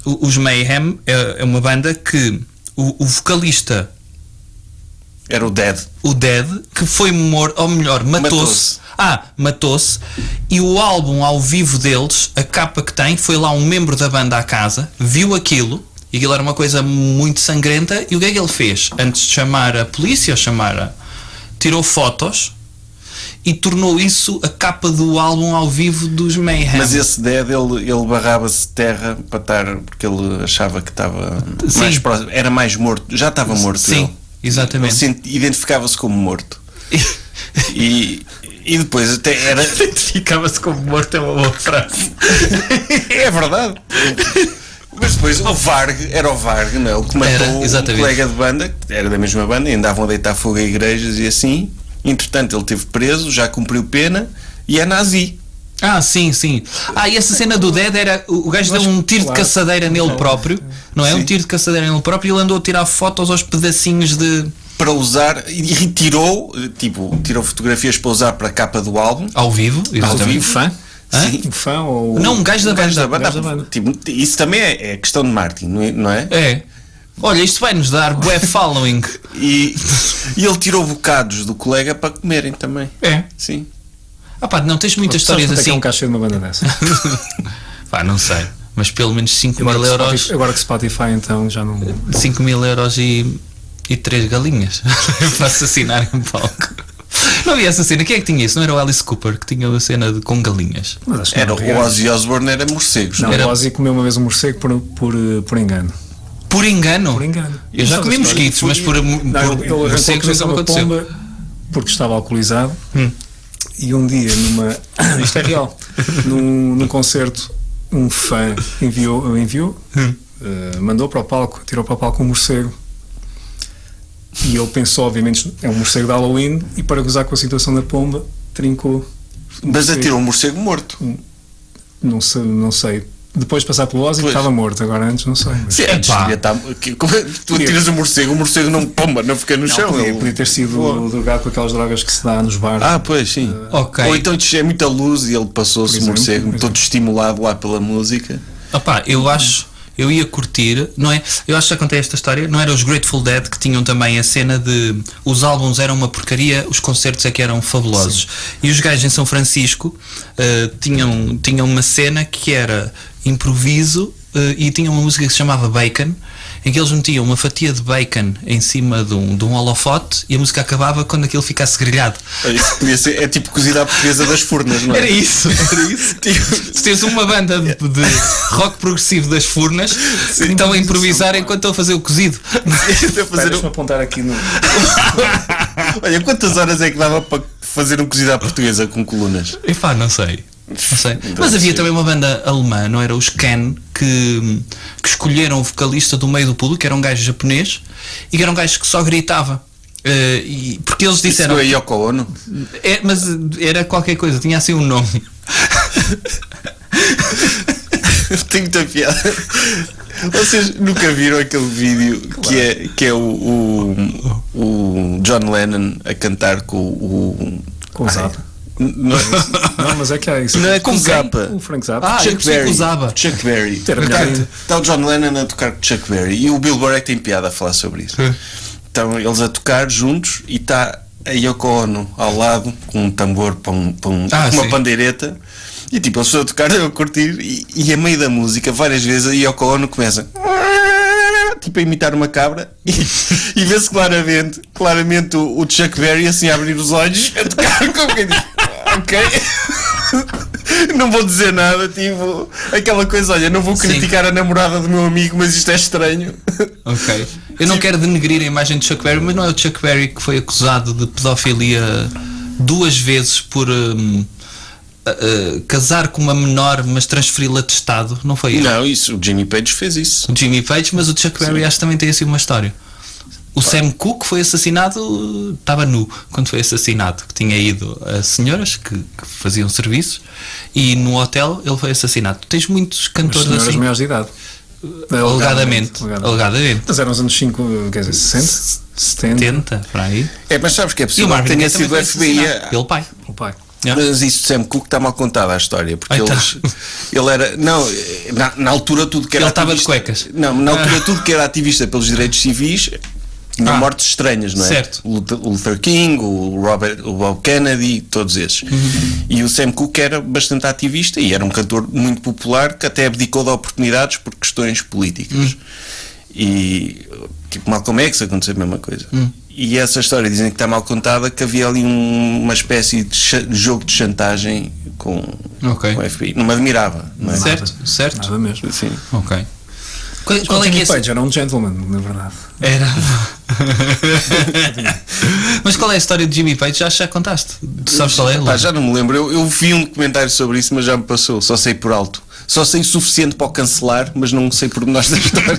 Speaker 2: Os Mayhem é uma banda que o vocalista,
Speaker 7: Era o Dead.
Speaker 2: o Dead, que foi morto, ou melhor, matou-se. Matou-se. E o álbum ao vivo deles, a capa que tem, foi lá um membro da banda à casa, viu aquilo, e aquilo era uma coisa muito sangrenta, e o que é que ele fez? Antes de chamar a polícia, tirou fotos e tornou isso a capa do álbum ao vivo dos Mayhem.
Speaker 7: Mas esse Dead, ele barrava-se de terra para estar, porque ele achava que estava
Speaker 2: Sim.
Speaker 7: mais próximo, era mais morto, já estava morto.
Speaker 2: Sim,
Speaker 7: ele.
Speaker 2: exatamente.
Speaker 7: Ele identificava-se como morto. E depois até era.
Speaker 2: Identificava-se como morto, é uma boa frase.
Speaker 7: É verdade. Mas depois o Varg, era o Varg, não é? O que matou
Speaker 2: Era,
Speaker 7: um
Speaker 2: exatamente.
Speaker 7: colega de banda, que era da mesma banda, e andavam a deitar fogo a igrejas e assim. Entretanto, ele esteve preso, já cumpriu pena e é nazi.
Speaker 2: Sim. E essa cena do Dead era. O gajo deu um tiro de caçadeira nele próprio, não é?
Speaker 7: Sim.
Speaker 2: Um tiro de caçadeira nele próprio e ele andou a tirar fotos aos pedacinhos de.
Speaker 7: Para usar, e tirou fotografias para usar para a capa do álbum.
Speaker 2: Ao vivo,
Speaker 5: O
Speaker 2: exatamente.
Speaker 5: fã?
Speaker 7: Sim.
Speaker 5: Um fã ou.
Speaker 2: Não, um gajo da
Speaker 7: Gajo
Speaker 2: banda.
Speaker 7: da banda.
Speaker 5: gajo da banda.
Speaker 7: Tipo, isso também é questão de marketing, não é?
Speaker 2: É. Olha, isto vai-nos dar bué following.
Speaker 7: E ele tirou bocados do colega para comerem também.
Speaker 2: É.
Speaker 7: Sim.
Speaker 2: Não tens muitas
Speaker 5: Sabes
Speaker 2: histórias
Speaker 5: quanto é que é
Speaker 2: assim.
Speaker 5: um cachê de uma banda dessa?
Speaker 2: Não sei. mas pelo menos 5.000 euros.
Speaker 5: Agora que Spotify então já não.
Speaker 2: 5.000 euros e 3 galinhas para assassinar em palco. Não havia essa cena, quem é que tinha isso? Não era o Alice Cooper que tinha uma cena com galinhas?
Speaker 7: Era o Ozzy Osbourne, era morcegos.
Speaker 5: Não, o Ozzy comeu uma vez um morcego por engano.
Speaker 2: Por engano?
Speaker 5: Por engano.
Speaker 2: Eu já comi mosquitos, mas por morcegos nunca me aconteceu.
Speaker 5: Pomba porque estava alcoolizado e um dia isto é real, num concerto um fã mandou para o palco, tirou para o palco um morcego e ele pensou, obviamente, é um morcego de Halloween e para gozar com a situação da pomba trincou.
Speaker 7: Mas atirou um morcego morto.
Speaker 5: Não sei. Depois de passar pelo Ozzy estava morto, agora antes não sei.
Speaker 7: Sim, antes tu atiras o morcego não pomba, não fica no chão.
Speaker 5: Podia ter sido drogado com aquelas drogas que se dá nos bares.
Speaker 7: Pois sim.
Speaker 2: Okay.
Speaker 7: Ou então é muita luz e ele passou-se o morcego todo estimulado lá pela música.
Speaker 2: Eu ia curtir, não é? Eu acho que já contei esta história. Não era os Grateful Dead que tinham também a cena de os álbuns eram uma porcaria, os concertos é que eram fabulosos. Sim. E os gajos em São Francisco tinham uma cena que era improviso e tinha uma música que se chamava Bacon, em que eles metiam uma fatia de bacon em cima de um holofote e a música acabava quando aquilo ficasse grelhado.
Speaker 7: Isso podia ser, é tipo cozida à portuguesa das Furnas, não é?
Speaker 2: Era isso. Se tens uma banda de rock progressivo das Furnas, sim, estão a improvisar enquanto estão a fazer o cozido.
Speaker 5: Deixa-me apontar aqui no.
Speaker 7: Olha, quantas horas é que dava para fazer um cozido à portuguesa com colunas?
Speaker 2: Não sei. Mas havia também uma banda alemã, não era? Os Can, que escolheram o vocalista do meio do público, era um gajo japonês e que era um gajo que só gritava. Porque eles disseram.
Speaker 7: Isso é Yoko Ono?
Speaker 2: Mas era qualquer coisa, tinha assim um nome.
Speaker 7: Tem muita piada. Vocês nunca viram aquele vídeo que é o John Lennon a cantar com o
Speaker 5: Zappa? Não, mas é que é isso.
Speaker 7: Não é com o Zappa.
Speaker 5: O Frank Zappa.
Speaker 7: Chuck Berry. Está o John Lennon a tocar com Chuck Berry e o Bill Burr tem piada a falar sobre isso. Estão eles a tocar juntos e está a Yoko Ono ao lado com um tambor com uma pandeireta e tipo eles estão a tocar a curtir e a meio da música várias vezes a Yoko Ono começa tipo a imitar uma cabra e vê-se claramente o Chuck Berry assim a abrir os olhos a tocar com quem diz ok, não vou dizer nada, tipo aquela coisa, olha, não vou criticar a namorada do meu amigo, mas isto é estranho.
Speaker 2: Ok, eu não quero denegrir a imagem de Chuck Berry, mas não é o Chuck Berry que foi acusado de pedofilia 2 vezes por casar com uma menor mas transferi-la de estado, não foi ele?
Speaker 7: Não, isso, o Jimmy Page fez isso.
Speaker 2: O Jimmy Page, mas o Chuck Berry acho que também tem assim uma história. O Sam Cooke foi assassinado, estava nu quando foi assassinado, que tinha ido a senhoras que faziam serviços e no hotel ele foi assassinado. Tens muitos cantores
Speaker 5: senhoras
Speaker 2: assim.
Speaker 5: Maiores de idade.
Speaker 2: Alegadamente.
Speaker 5: Mas eram os anos 5, quer dizer, 60?
Speaker 2: 70, para aí.
Speaker 7: Mas sabes que é possível que tenha sido o FBI.
Speaker 2: Pelo pai.
Speaker 5: O pai.
Speaker 7: Mas isso de Sam Cooke está mal contada a história, porque ele era. Não, na altura tudo que era.
Speaker 2: Ele estava de cuecas.
Speaker 7: Não, na altura tudo que era ativista pelos direitos civis tinha mortes estranhas, não é?
Speaker 2: Certo.
Speaker 7: O Luther King, o Bob Kennedy, todos esses. E o Sam Cooke era bastante ativista e era um cantor muito popular que até abdicou de oportunidades por questões políticas. E tipo Malcolm X aconteceu a mesma coisa. E essa história dizem que está mal contada, que havia ali uma espécie de jogo de chantagem com o FBI. Não me admirava, não é?
Speaker 2: Certo.
Speaker 5: Nada mesmo.
Speaker 7: Sim.
Speaker 2: Ok. Qual é que é
Speaker 5: Page era um gentleman, na verdade.
Speaker 2: Era. Mas qual é a história de Jimmy Page? Já contaste? Tu sabes qual é?
Speaker 7: Já não me lembro. Eu vi um documentário sobre isso, mas já me passou. Só sei por alto. Só sei o suficiente para o cancelar, mas não sei pormenores da história.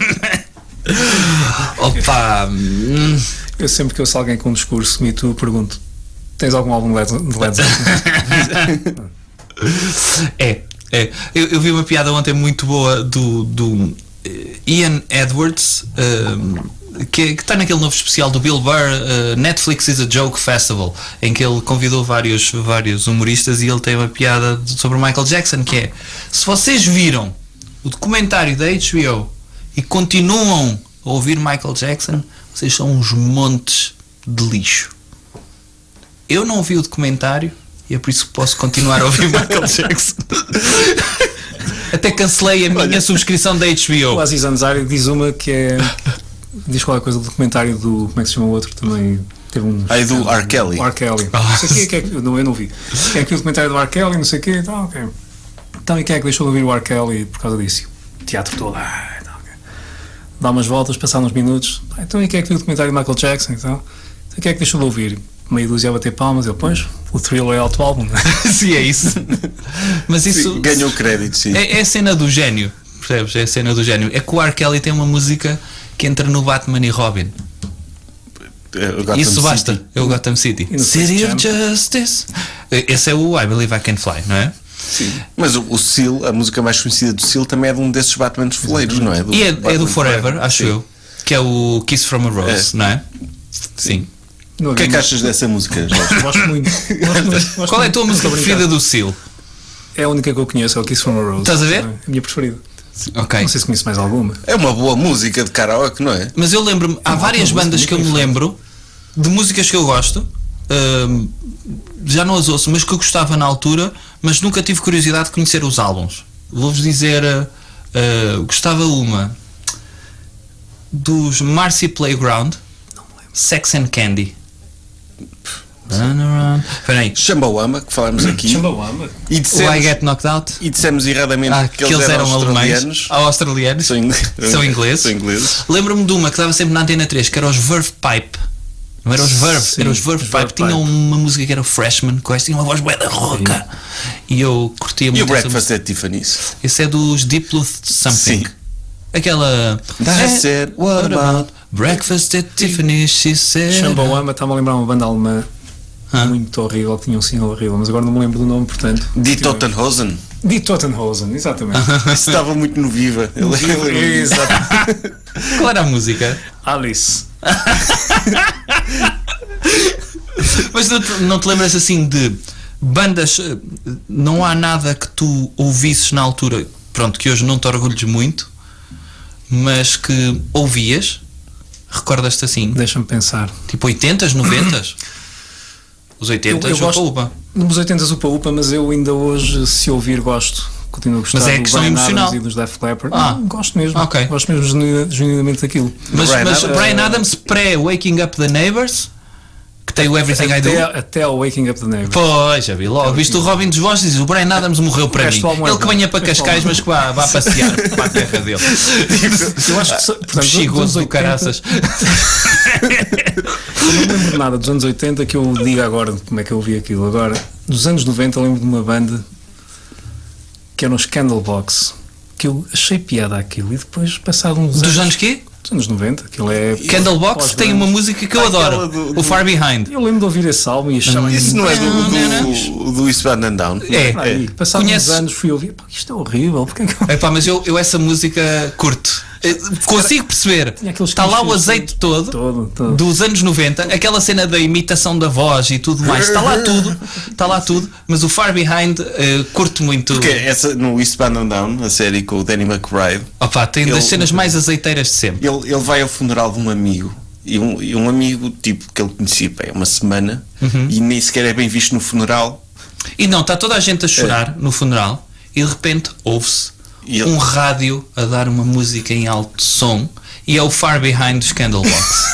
Speaker 2: Opa!
Speaker 5: Eu sempre que ouço alguém com um discurso Me Too pergunto: tens algum álbum de Led Zeppelin?
Speaker 2: Eu vi uma piada ontem muito boa do Ian Edwards, que está naquele novo especial do Bill Burr, Netflix is a Joke Festival, em que ele convidou vários humoristas e ele tem uma piada sobre o Michael Jackson, que é: se vocês viram o documentário da HBO e continuam a ouvir Michael Jackson, vocês são uns montes de lixo. Eu não vi o documentário e é por isso que posso continuar a ouvir Michael Jackson. Até cancelei a minha subscrição da
Speaker 5: O
Speaker 2: HBO.
Speaker 5: Aziz Ansari diz uma que é. Diz qualquer coisa do documentário do. Como é que se chama o outro também? Teve um.
Speaker 7: Aí do R. Kelly.
Speaker 5: O R. Kelly. Não sei quem é que. Eu não vi. Quem é que viu o documentário do R. Kelly, não sei o quê. Então, ok. Então, e quem é que deixou de ouvir o R. Kelly por causa disso? O teatro todo. Então, okay. Dá umas voltas, passar uns minutos. Então, e quem é que viu o documentário de Michael Jackson? Então, quem é que deixou de ouvir? Meia dúzia a bater palmas. Eu, pois, o Thriller é alto álbum.
Speaker 2: Sim, é isso. Mas isso.
Speaker 7: Sim, ganhou crédito, sim.
Speaker 2: É a cena do gênio. Percebes? É a cena do gênio. É que o R. Kelly tem uma música que entra no Batman e Robin. Isso basta.
Speaker 7: City.
Speaker 2: É o Gotham City. City of Justice. Esse é o I Believe I Can Fly, não é?
Speaker 7: Sim. Mas o Seal, a música mais conhecida do Seal, também é de um desses Batman foleiros, não é?
Speaker 2: E é do Forever, acho eu. Que é o Kiss from a Rose, não é? Sim.
Speaker 7: O que é que achas dessa música, Jorge?
Speaker 5: Gosto muito.
Speaker 2: Qual é a tua música preferida do Seal?
Speaker 5: É a única que eu conheço, é o Kiss from a Rose.
Speaker 2: Estás a ver?
Speaker 5: É a minha preferida.
Speaker 2: Ok.
Speaker 5: Não sei se conheço mais alguma.
Speaker 7: É uma boa música de karaoke, não é?
Speaker 2: Mas eu lembro-me, há várias bandas que eu me lembro de músicas que eu gosto, já não as ouço, mas que eu gostava na altura, mas nunca tive curiosidade de conhecer os álbuns. Vou-vos dizer, gostava uma dos Marcy Playground, Sex and Candy. Espera aí.
Speaker 7: Chumbawamba, que falámos aqui.
Speaker 5: Chumbawamba.
Speaker 7: E
Speaker 2: O I Get Knocked Out.
Speaker 7: E dissemos erradamente
Speaker 2: Que eles eram alemães. Australianos.
Speaker 7: São
Speaker 2: ingleses.
Speaker 7: São ingleses.
Speaker 2: Lembro-me de uma que estava sempre na Antena 3, que era os Verve Pipe. Não era os Verve,
Speaker 5: Sim,
Speaker 2: era os Verve
Speaker 5: os Verve
Speaker 2: Pipe. Tinham
Speaker 5: Pipe.
Speaker 2: uma música que era o Freshman, que tinha uma voz bué da rouca. E eu curtia
Speaker 7: E
Speaker 2: muito
Speaker 7: o Breakfast
Speaker 2: essa
Speaker 7: at Tiffany's.
Speaker 2: música. Esse é dos Deep Blue Something.
Speaker 7: Sim.
Speaker 2: Aquela.
Speaker 7: I said, what about
Speaker 2: Breakfast at Tiffany's, she said.
Speaker 5: Chumbawamba está-me a lembrar uma banda alemã muito horrível, que tinha um single horrível, mas agora não me lembro do nome, portanto.
Speaker 7: Die Totenhosen?
Speaker 5: Die Totenhosen, exatamente.
Speaker 7: Isso estava muito no Viva.
Speaker 5: Exato.
Speaker 2: Qual era a música?
Speaker 5: Alice.
Speaker 2: Mas não te lembras assim de bandas? Não há nada que tu ouvisses na altura, pronto, que hoje não te orgulhes muito, mas que ouvias? Recordas-te assim?
Speaker 5: Deixa-me pensar.
Speaker 2: Tipo 80s, 90s? Os 80s,
Speaker 5: Eu gosto-
Speaker 2: upa-upa.
Speaker 5: Nos 80s upa-upa, mas eu ainda hoje, se ouvir, gosto. Continuo a gostar
Speaker 2: Mas é
Speaker 5: do
Speaker 2: questão
Speaker 5: Bryan
Speaker 2: emocional.
Speaker 5: Adams e dos Def Leppard.
Speaker 2: Ah.
Speaker 5: Não, gosto mesmo.
Speaker 2: Ok.
Speaker 5: Gosto mesmo genuinamente daquilo.
Speaker 2: Mas Bryan
Speaker 5: Adams-
Speaker 2: Adams pré-Waking Up the Neighbors, que tem o Everything I Do.
Speaker 5: Até ao Waking Up the Neighbors.
Speaker 2: Pois, já vi logo. Viste o Robin dos Vossos e diz: o Bryan Adams morreu para mim.
Speaker 5: Resto ao
Speaker 2: Ele
Speaker 5: moeda.
Speaker 2: que venha para
Speaker 5: Resto ao
Speaker 2: Cascais, mas
Speaker 5: moeda.
Speaker 2: que vá passear para a terra dele.
Speaker 5: Eu acho que, portanto, dos
Speaker 2: Bexigoso
Speaker 5: anos
Speaker 2: do
Speaker 5: 80,
Speaker 2: caraças.
Speaker 5: eu não me lembro de nada dos anos 80 que eu diga agora de como é que eu ouvi aquilo. Agora, dos anos 90, eu lembro de uma banda que era um Scandalbox, que eu achei piada aquilo, e depois, passado uns
Speaker 2: Dos anos quê?
Speaker 5: dos anos 90, aquilo é.
Speaker 2: Candlebox tem uma música que eu adoro, o Far Behind.
Speaker 5: Eu lembro de ouvir esse álbum e achava
Speaker 7: Isso não é do Eastbound and Down?
Speaker 2: É.
Speaker 5: Aí, passados
Speaker 2: Conheces-
Speaker 5: uns anos fui ouvir, pá, isto é horrível, porque é que eu...
Speaker 2: Epá, mas eu essa música curto. Consigo perceber.
Speaker 5: Tinha aqueles
Speaker 2: Está lá o
Speaker 5: clichês,
Speaker 2: azeite todo,
Speaker 5: todo.
Speaker 2: dos anos 90, aquela cena da imitação da voz e tudo mais. Está lá tudo, mas o Far Behind curto muito.
Speaker 7: Porque essa, no Eastbound and Down, a série com o Danny McBride,
Speaker 2: Opa, tem das cenas mais azeiteiras de sempre.
Speaker 7: ele vai ao funeral de um amigo. E um amigo tipo que ele conhecia pá, é uma semana e nem sequer é bem visto no funeral.
Speaker 2: E não, está toda a gente a chorar no funeral e de repente ouve-se
Speaker 7: E ele-
Speaker 2: um rádio a dar uma música em alto som e é o Far Behind do Scandalbox.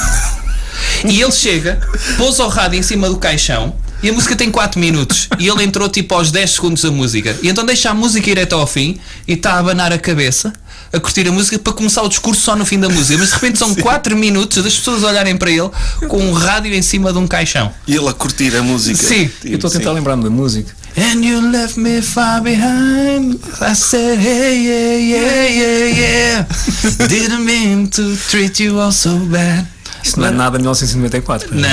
Speaker 2: E ele chega, pôs o rádio em cima do caixão e a música tem 4 minutos e ele entrou tipo aos 10 segundos da música e então deixa a música ir até ao fim e está a abanar a cabeça a curtir a música para começar o discurso só no fim da música, mas de repente são 4 minutos das pessoas olharem para ele com um rádio em cima de um caixão.
Speaker 7: E ele a curtir a música.
Speaker 2: Sim.
Speaker 5: Eu estou a tentar lembrar-me da música.
Speaker 2: And you left me far behind. I said, hey, yeah, yeah, yeah, yeah. Didn't mean to treat you all so bad.
Speaker 5: Isso não é nada 1994.
Speaker 2: Não.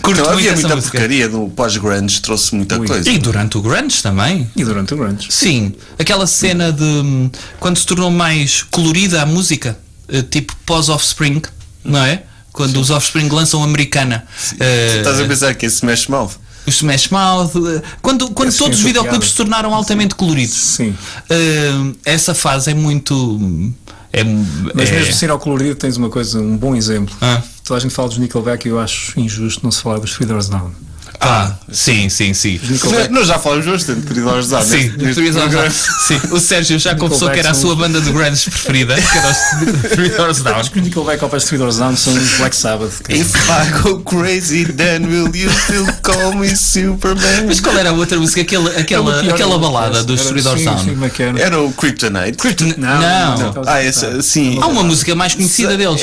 Speaker 2: Curto
Speaker 7: Então,
Speaker 2: muito
Speaker 7: havia
Speaker 2: essa
Speaker 7: muita
Speaker 2: música.
Speaker 7: porcaria no pós-grunge, trouxe muita coisa.
Speaker 2: E durante o grunge também.
Speaker 5: E durante o grunge.
Speaker 2: Sim, aquela cena de quando se tornou mais colorida a música, tipo pós-Offspring, não é? Quando os Offspring lançam Americana.
Speaker 7: Estás a pensar que é Smash Mouth?
Speaker 2: O Smash Mouth, quando
Speaker 5: Esse
Speaker 2: todos os
Speaker 5: foi
Speaker 2: videoclipes
Speaker 5: piada.
Speaker 2: se tornaram altamente coloridos.
Speaker 5: Sim.
Speaker 2: Essa fase é muito.
Speaker 5: Mas mesmo assim ao colorido tens uma coisa, um bom exemplo.
Speaker 2: Ah.
Speaker 5: Toda a gente fala dos Nickelback e eu acho injusto não se falar dos Feathers Down.
Speaker 2: Sim.
Speaker 7: Nós já falamos bastante de 3 Doors Down.
Speaker 2: Sim, sim, o Sérgio já confessou que era a sua banda de grunge preferida, que era os 3 Doors Down.
Speaker 5: Os Nickelback ao pé dos 3 Doors Down são os Black Sabbath.
Speaker 7: If I go crazy, then will you still call me Superman?
Speaker 2: Mas qual era a outra música? Aquela balada dos 3 Doors Down?
Speaker 7: Era o Kryptonite.
Speaker 2: Não.
Speaker 7: Essa, sim.
Speaker 2: Há uma música mais conhecida deles.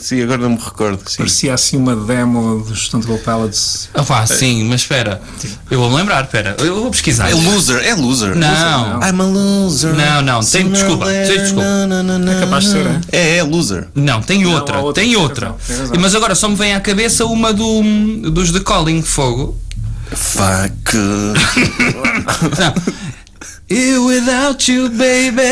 Speaker 7: Sim, agora não me recordo. Sim.
Speaker 5: Parecia assim uma demo dos Stone Temple Pilots.
Speaker 2: Sim, mas espera, eu vou-me lembrar, eu vou pesquisar.
Speaker 7: É Loser.
Speaker 2: Não.
Speaker 7: I'm a loser.
Speaker 2: Não, desculpa.
Speaker 5: É capaz de ser,
Speaker 7: É Loser.
Speaker 2: Não, tem outra.
Speaker 5: Tem razão.
Speaker 2: Mas agora só me vem à cabeça uma dos The Calling Fogo.
Speaker 7: Fuck.
Speaker 2: Não. You without you, baby.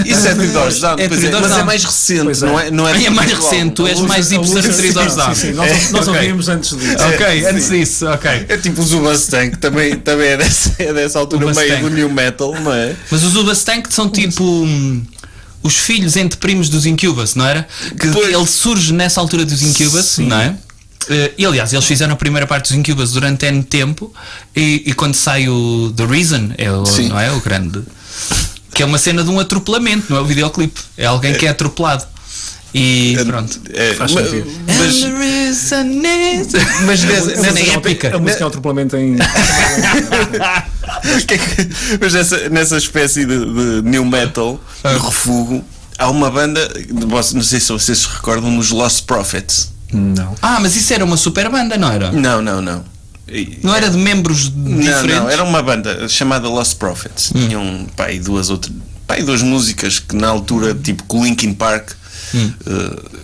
Speaker 7: Isso é 3 Doors Down, mas é mais recente, não é?
Speaker 2: É mais recente, tu és mais hipster que 3 Doors Down.
Speaker 5: Sim, nós ouvimos antes disso.
Speaker 2: Antes disso,
Speaker 7: É tipo o Zubastank, também é dessa altura meio do New Metal, não é?
Speaker 2: Mas os Zubastank são tipo os filhos entre primos dos Incubus, não era? Que ele surge nessa altura dos Incubus, não é? E aliás, eles fizeram a primeira parte dos Incubus durante N tempo e quando sai o The Reason, não é? O grande. Que é uma cena de um atropelamento, não é o videoclipe. É alguém que é atropelado. E pronto.
Speaker 7: Mas nessa
Speaker 2: épica.
Speaker 5: A música é um atropelamento em.
Speaker 7: Mas nessa espécie de New Metal, de refúgio, há uma banda, não sei se vocês se recordam, nos Lost Prophets.
Speaker 5: Não.
Speaker 2: Mas isso era uma super banda, não era?
Speaker 7: Não.
Speaker 2: Não era de membros diferentes?
Speaker 7: Não, era uma banda chamada Lost Prophets. Tinham duas músicas que na altura, tipo com Linkin Park,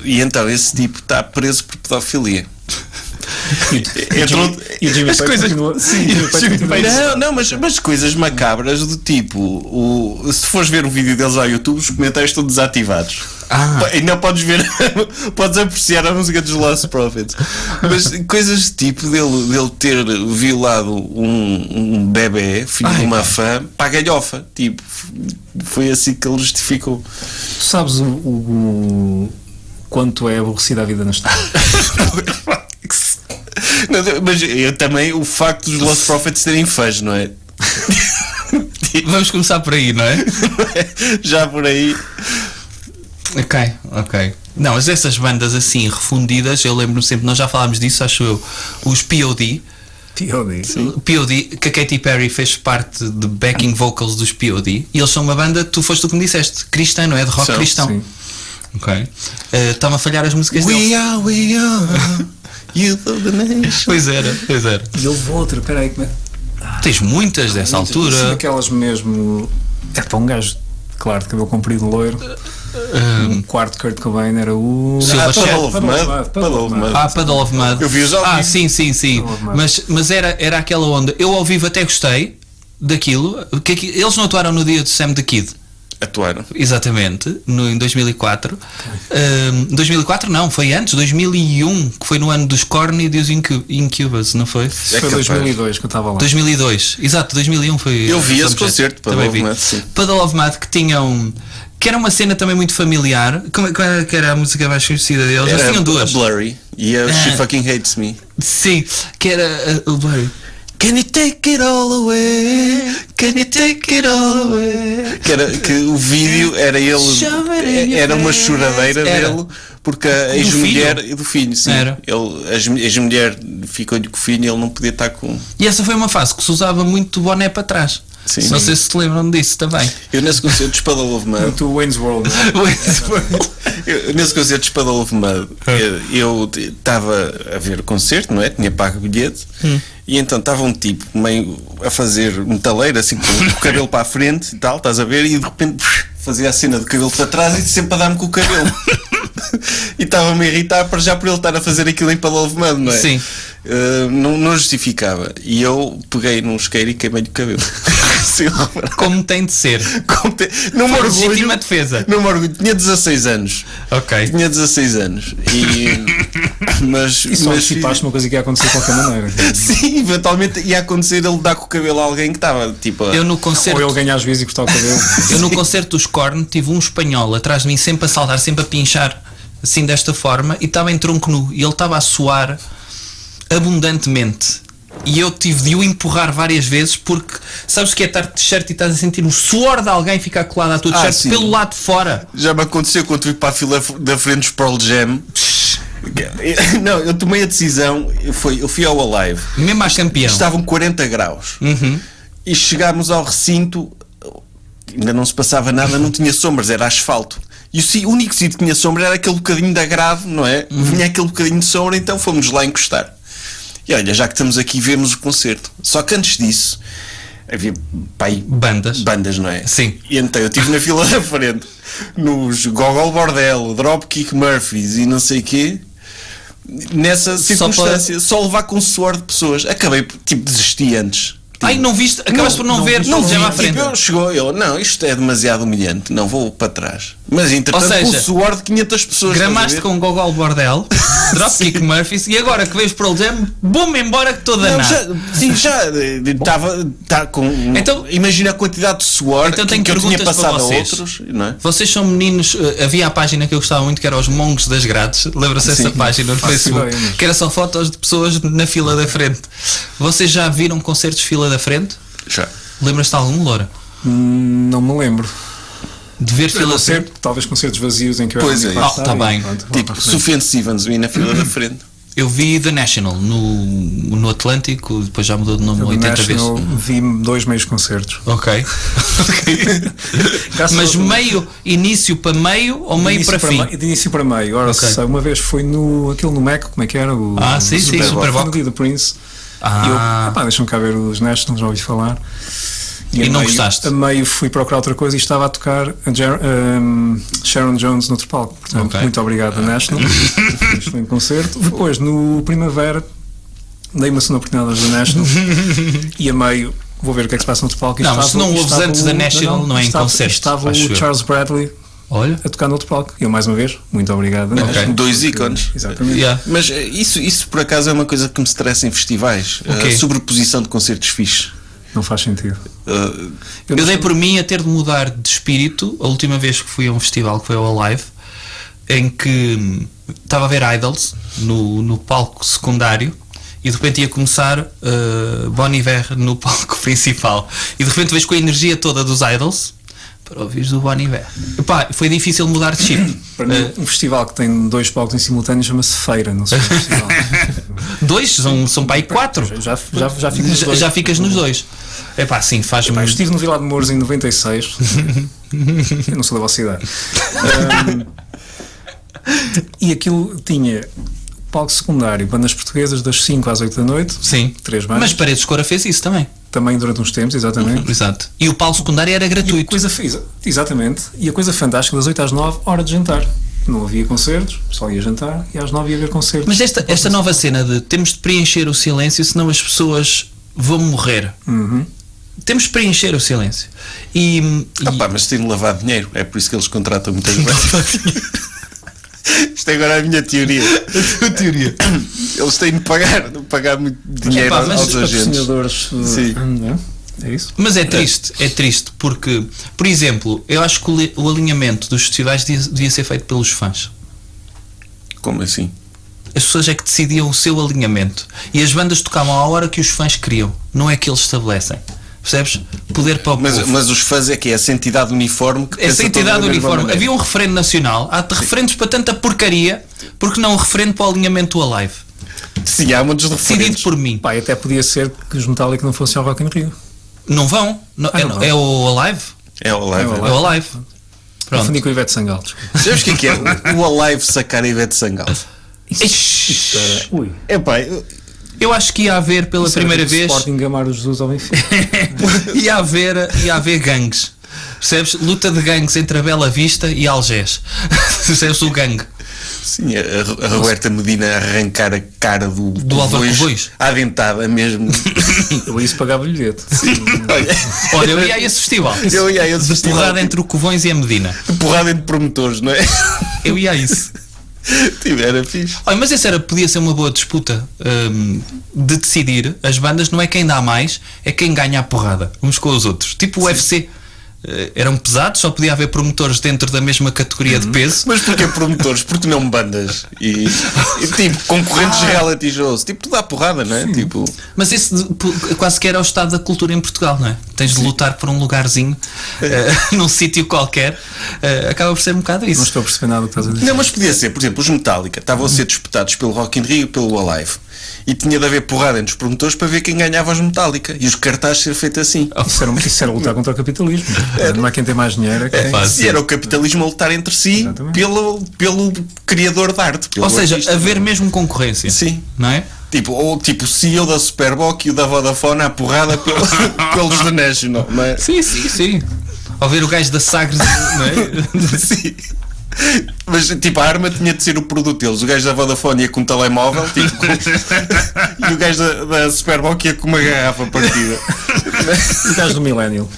Speaker 7: e então esse tipo está preso por pedofilia.
Speaker 5: E o Jimmy
Speaker 2: as coisas.
Speaker 7: Mas coisas macabras do tipo, se fores ver o vídeo deles ao YouTube, os comentários estão desativados. E não podes ver, podes apreciar a música dos Lost Prophets. Mas coisas do tipo dele ter violado um bebê, filho de uma fã, para a galhofa. Tipo, foi assim que ele justificou.
Speaker 5: Tu sabes o quanto é aborrecida a vida na história?
Speaker 7: Não, mas eu também, o facto dos Lost Prophets terem fãs, não é?
Speaker 2: Vamos começar por aí, não é?
Speaker 7: Já por aí.
Speaker 2: Ok. Não, mas essas bandas assim refundidas, eu lembro-me sempre, nós já falámos disso, acho eu, os POD, que a Katy Perry fez parte de backing vocals dos POD, e eles são uma banda, foste tu que me disseste, cristã, não é? De rock cristão.
Speaker 5: Sim.
Speaker 2: Ok. Estão a falhar as músicas deles.
Speaker 7: We are. You of the nation.
Speaker 2: Pois era.
Speaker 5: E houve outra, peraí, como é?
Speaker 2: Tens muitas dessa altura.
Speaker 5: Aquelas mesmo. É para um gajo, claro, de cabelo comprido, loiro. O quarto Kurt Cobain era o.
Speaker 2: Puddle of Mud.
Speaker 7: Eu vi os ao vivo.
Speaker 2: Sim. Mas era aquela onda. Eu ao vivo até gostei daquilo. Eles não atuaram no dia do Sam the Kid.
Speaker 7: Atuaram.
Speaker 2: Exatamente, em 2004. 2004 não, foi antes, 2001, que foi no ano dos Korn e dos Incubus, não foi?
Speaker 5: Foi 2002 que eu estava lá.
Speaker 2: 2002, exato, 2001 foi.
Speaker 7: Eu vi esse concerto,
Speaker 2: Puddle of Mud, que era uma cena também muito familiar. Como que era a música mais conhecida deles? Eles tinham duas.
Speaker 7: Blurry e a She Fucking Hates Me.
Speaker 2: Sim, que era o Blurry.
Speaker 7: Can you take it all away? Can you take it all away? Que o vídeo era ele, era uma choradeira dele, porque a ex-mulher do filho, sim. A ex-mulher ficou-lhe com o filho e ele não podia estar com.
Speaker 2: E essa foi uma fase que se usava muito boné para trás.
Speaker 7: Sim.
Speaker 2: Não sei se te lembram disso também.
Speaker 7: Eu nesse concerto de Puddle of Mud.
Speaker 5: Muito Wayne's World.
Speaker 7: Nesse concerto de Puddle of Mud, eu estava a ver o concerto, não é? Tinha pago o bilhete. E então estava um tipo meio a fazer metaleiro, assim com o cabelo para a frente e tal, estás a ver? E de repente fazia a cena do cabelo para trás e sempre a dar-me com o cabelo. E estava-me a irritar por ele estar a fazer aquilo em Puddle of Mud, não é?
Speaker 2: Sim.
Speaker 7: Não justificava. E eu peguei num isqueiro e queimei-lhe o cabelo.
Speaker 2: Como tem de ser.
Speaker 7: Numa orgulho,
Speaker 2: legítima defesa.
Speaker 7: Numa orgulho. Tinha 16 anos.
Speaker 2: Ok.
Speaker 7: Tinha 16 anos. Mas
Speaker 5: antecipaste uma coisa que ia acontecer de qualquer maneira.
Speaker 7: Sim, eventualmente ia acontecer ele dar com o cabelo a alguém que estava tipo.
Speaker 2: Eu no concerto,
Speaker 5: ou ele ganhar às vezes e cortar o cabelo.
Speaker 2: Eu no concerto dos Korn tive um espanhol atrás de mim, sempre a saltar, sempre a pinchar assim desta forma, e estava em tronco nu e ele estava a suar abundantemente. e eu tive de o empurrar várias vezes porque sabes o que é estar de t-shirt e estás a sentir o suor de alguém ficar colado à tua t-shirt
Speaker 7: sim.
Speaker 2: pelo lado de fora.
Speaker 7: Já me aconteceu quando fui para a fila da frente dos Pearl Jam. Não, eu tomei a decisão, eu fui ao Alive.
Speaker 2: Mesmo à campeão.
Speaker 7: Estavam 40 graus. E chegámos ao recinto, ainda não se passava nada, não tinha sombras, era asfalto. E o único sítio que tinha sombra era aquele bocadinho da grade, não é? Vinha aquele bocadinho de sombra, então fomos lá encostar. E olha, já que estamos aqui, vemos o concerto. Só que antes disso, havia bandas, não é?
Speaker 2: Sim.
Speaker 7: E então eu estive na fila da frente, nos Gogol Bordello, Dropkick Murphys e não sei o quê. Nessa circunstância, só levar com suor de pessoas. Acabei, desisti antes.
Speaker 2: Ai, não viste? Acabaste por não ver?
Speaker 7: Não vi,
Speaker 2: à frente.
Speaker 7: Não, isto é demasiado humilhante, não vou para trás. Mas entretanto,
Speaker 2: Ou seja,
Speaker 7: com o suor de 500 pessoas.
Speaker 2: Gramaste com Gogol Bordel, Dropkick Murphys e agora que vejo para o Jam, bum, embora que toda nada.
Speaker 7: Já estava com.
Speaker 2: Então,
Speaker 7: imagina a quantidade de suor
Speaker 2: então
Speaker 7: que eu tinha passado a outros. Não é?
Speaker 2: Vocês são meninos. Havia a página que eu gostava muito que era os Mongos das Grades. Lembra-se dessa página no Facebook?
Speaker 5: Ideia,
Speaker 2: que era só fotos de pessoas na fila da frente. Vocês já viram concertos de fila da frente?
Speaker 7: Já.
Speaker 2: Lembras-te de algum, Loura?
Speaker 5: Não me lembro.
Speaker 2: De ver fila da frente?
Speaker 5: Talvez concertos vazios em que eu
Speaker 7: Pois é.
Speaker 2: Tá bem.
Speaker 7: Tipo, Sufjan Stevens vi na fila da frente.
Speaker 2: Eu vi The National no Atlântico, depois já mudou de nome 80 vezes.
Speaker 5: Vi 2 meios concertos.
Speaker 2: Ok. Mas meio, início para meio ou meio para fim?
Speaker 5: De início para meio. Ora,
Speaker 2: Ok.
Speaker 5: uma vez foi aquilo no Meco, como é que era?
Speaker 2: Sim,
Speaker 5: Super Bowl.
Speaker 2: Super Bowl.
Speaker 5: Foi no dia do Prince.
Speaker 2: Ah.
Speaker 5: E eu, deixa-me cá ver os Nationals, já ouvi falar.
Speaker 2: E não gostaste?
Speaker 5: A meio fui procurar outra coisa e estava a tocar Sharon Jones no outro palco. Portanto,
Speaker 2: Ok.
Speaker 5: muito obrigado, National. Foi um excelente concerto. Depois, no Primavera, dei uma segunda oportunidade da National e a meio vou ver o que é que se passa no outro palco.
Speaker 2: Não, mas se não ouves antes da National, não é em concerto.
Speaker 5: Estava
Speaker 2: acho
Speaker 5: o
Speaker 2: eu.
Speaker 5: Charles Bradley
Speaker 2: Olha.
Speaker 5: a tocar no outro palco. E eu, mais uma vez, muito obrigado.
Speaker 2: Ok.
Speaker 7: 2 ícones.
Speaker 5: Exatamente.
Speaker 2: Yeah.
Speaker 7: Mas isso por acaso é uma coisa que me estressa em festivais.
Speaker 2: quê?
Speaker 7: A sobreposição de concertos fixes.
Speaker 5: Não faz sentido.
Speaker 2: Eu dei por mim a ter de mudar de espírito a última vez que fui a um festival, que foi ao Alive, em que estava a ver Idols no palco secundário e de repente ia começar Bon Iver no palco principal e de repente vejo com a energia toda dos Idols para ouvires o Bon Iver. Epá, foi difícil mudar de chip.
Speaker 5: Para mim, um festival que tem 2 palcos em simultâneo chama-se Feira, não sei se é um festival.
Speaker 2: 2, são para aí 4.
Speaker 5: Já fico nos dois.
Speaker 2: Já ficas nos 2. Epá, sim, faz-me.
Speaker 5: Eu estive no Vilar de Mouros em 96. Eu não sou da vossa idade. E aquilo tinha palco secundário, bandas portuguesas das 5 às 8 da noite.
Speaker 2: Sim.
Speaker 5: 3 bandas.
Speaker 2: Mas Paredes de Cora fez isso também.
Speaker 5: Também durante uns tempos, exatamente.
Speaker 2: Exato. E o palco secundário era
Speaker 5: E a
Speaker 2: gratuito.
Speaker 5: coisa exatamente. E a coisa fantástica, das 8 às 9, hora de jantar. Não havia concertos, só ia jantar e às 9 ia ver concertos.
Speaker 2: Mas esta nova cena de temos de preencher o silêncio, senão as pessoas vão morrer. Temos de preencher o silêncio.
Speaker 7: Mas tem de lavar dinheiro. É por isso que eles contratam muitas vezes. Isto é agora a minha teoria.
Speaker 2: A tua teoria.
Speaker 7: Eles têm de pagar muito dinheiro
Speaker 2: Epá, mas
Speaker 7: aos agentes.
Speaker 5: Patrocinadores,
Speaker 7: Sim.
Speaker 5: É isso?
Speaker 2: Mas é triste porque, por exemplo, eu acho que o alinhamento dos festivais devia ser feito pelos fãs.
Speaker 7: Como assim?
Speaker 2: As pessoas é que decidiam o seu alinhamento e as bandas tocavam à hora que os fãs queriam, não é que eles estabelecem. Percebes? Poder para o povo.
Speaker 7: Mas os fãs é que é essa entidade uniforme que
Speaker 2: Essa
Speaker 7: pensa
Speaker 2: entidade
Speaker 7: toda da mesma
Speaker 2: uniforme.
Speaker 7: maneira.
Speaker 2: Havia um referendo nacional, há referendos para tanta porcaria, porque não um referendo para o alinhamento do Alive?
Speaker 7: Sim, há muitos
Speaker 2: Decidido
Speaker 7: referentes.
Speaker 2: por mim.
Speaker 5: Pá, até podia ser que os Metallica não fossem ao Rock in Rio.
Speaker 2: Não vão?
Speaker 5: não vão.
Speaker 2: É o Alive?
Speaker 7: É o Alive.
Speaker 2: É o Alive. Pronto.
Speaker 5: Confundi com o Ivete Sangalo, desculpa.
Speaker 7: Sabes o que é? O Alive sacar a Ivete Sangalo.
Speaker 5: Ui.
Speaker 7: Epá,
Speaker 2: Eu acho que ia haver pela primeira vez.
Speaker 5: Sporting Gamar os Jesus ao Benfica.
Speaker 2: ia haver gangues. Percebes? Luta de gangues entre a Bela Vista e Algés. Percebes o gangue?
Speaker 7: sim, a Roberta Medina arrancar a cara do
Speaker 2: Álvaro Covões.
Speaker 7: à dentada mesmo.
Speaker 5: Eu isso pagava-lhe bilhete.
Speaker 2: Olha, eu ia a esse festival.
Speaker 7: Eu ia a esse festival.
Speaker 2: Porrada entre o Covões e a Medina.
Speaker 7: Porrada entre promotores, não é?
Speaker 2: Eu ia a isso.
Speaker 7: Era fixe.
Speaker 2: Olha, mas essa podia ser uma boa disputa de decidir. As bandas não é quem dá mais, é quem ganha a porrada uns com os outros. Tipo o UFC. eram pesados, só podia haver promotores dentro da mesma categoria de peso.
Speaker 7: Mas porquê promotores? Porque não bandas e tipo, concorrentes reality shows. Tipo, tudo à porrada, não é? Tipo...
Speaker 2: Mas isso quase que era o estado da cultura em Portugal, não é? Tens de lutar por um lugarzinho num sítio qualquer. Acaba por ser um bocado isso.
Speaker 5: Não estou a perceber nada do que estás a dizer.
Speaker 7: Não, mas podia ser, por exemplo, os Metallica estavam a ser disputados pelo Rock in Rio e pelo Alive. E tinha de haver porrada entre os promotores para ver quem ganhava os Metallica. E os cartazes ser feito assim.
Speaker 5: Isso era lutar contra o capitalismo. Não é quem tem mais dinheiro.
Speaker 7: Se era o capitalismo a lutar entre si pelo criador de arte.
Speaker 2: Ou seja,
Speaker 7: artista,
Speaker 2: haver mesmo concorrência.
Speaker 7: Sim.
Speaker 2: Não é?
Speaker 7: Tipo o CEO da Superboc e o da Vodafone à porrada pelos da National, não é?
Speaker 2: Sim. Ao ver o gajo da Sagres, não é?
Speaker 7: Sim. Mas tipo, a arma tinha de ser o produto deles. O gajo da Vodafone ia com um telemóvel tipo, e o gajo da Superboc ia com uma garrafa partida.
Speaker 5: O gajo do Millennial.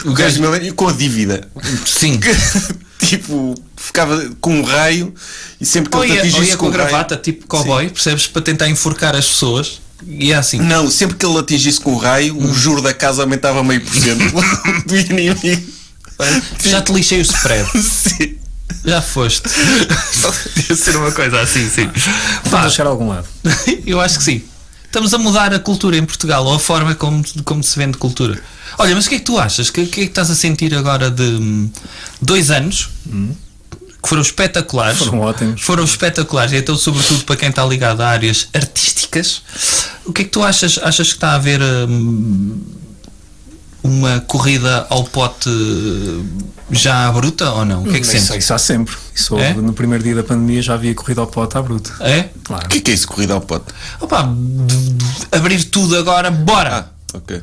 Speaker 7: O gajo do Millennial com a dívida.
Speaker 2: Sim.
Speaker 7: Tipo, ficava com um raio e sempre que ele atingisse
Speaker 2: ia com a gravata, tipo cowboy, percebes? Para tentar enforcar as pessoas. E é assim.
Speaker 7: Não, sempre que ele atingisse com o raio, o juro da casa aumentava meio por cento do inimigo.
Speaker 2: Já te lixei o spread.
Speaker 7: Sim.
Speaker 2: Já foste. Devia ser uma coisa assim, sim.
Speaker 5: Vamos deixar a algum lado.
Speaker 2: Eu acho que sim. Estamos a mudar a cultura em Portugal, ou a forma como se vende cultura. Olha, mas o que é que tu achas? O que é que estás a sentir agora de 2 anos que foram espetaculares?
Speaker 5: Foram ótimos.
Speaker 2: Foram espetaculares, então, sobretudo para quem está ligado a áreas artísticas. O que é que tu achas? Achas que está a haver uma corrida ao pote já à bruta ou não? O que é que sentes?
Speaker 5: Isso há sempre. Isso houve, no primeiro dia da pandemia já havia corrida ao pote à bruta.
Speaker 2: É?
Speaker 5: Claro.
Speaker 7: O que é isso, corrida ao pote?
Speaker 2: Opa, abrir tudo agora, bora!
Speaker 7: Ok.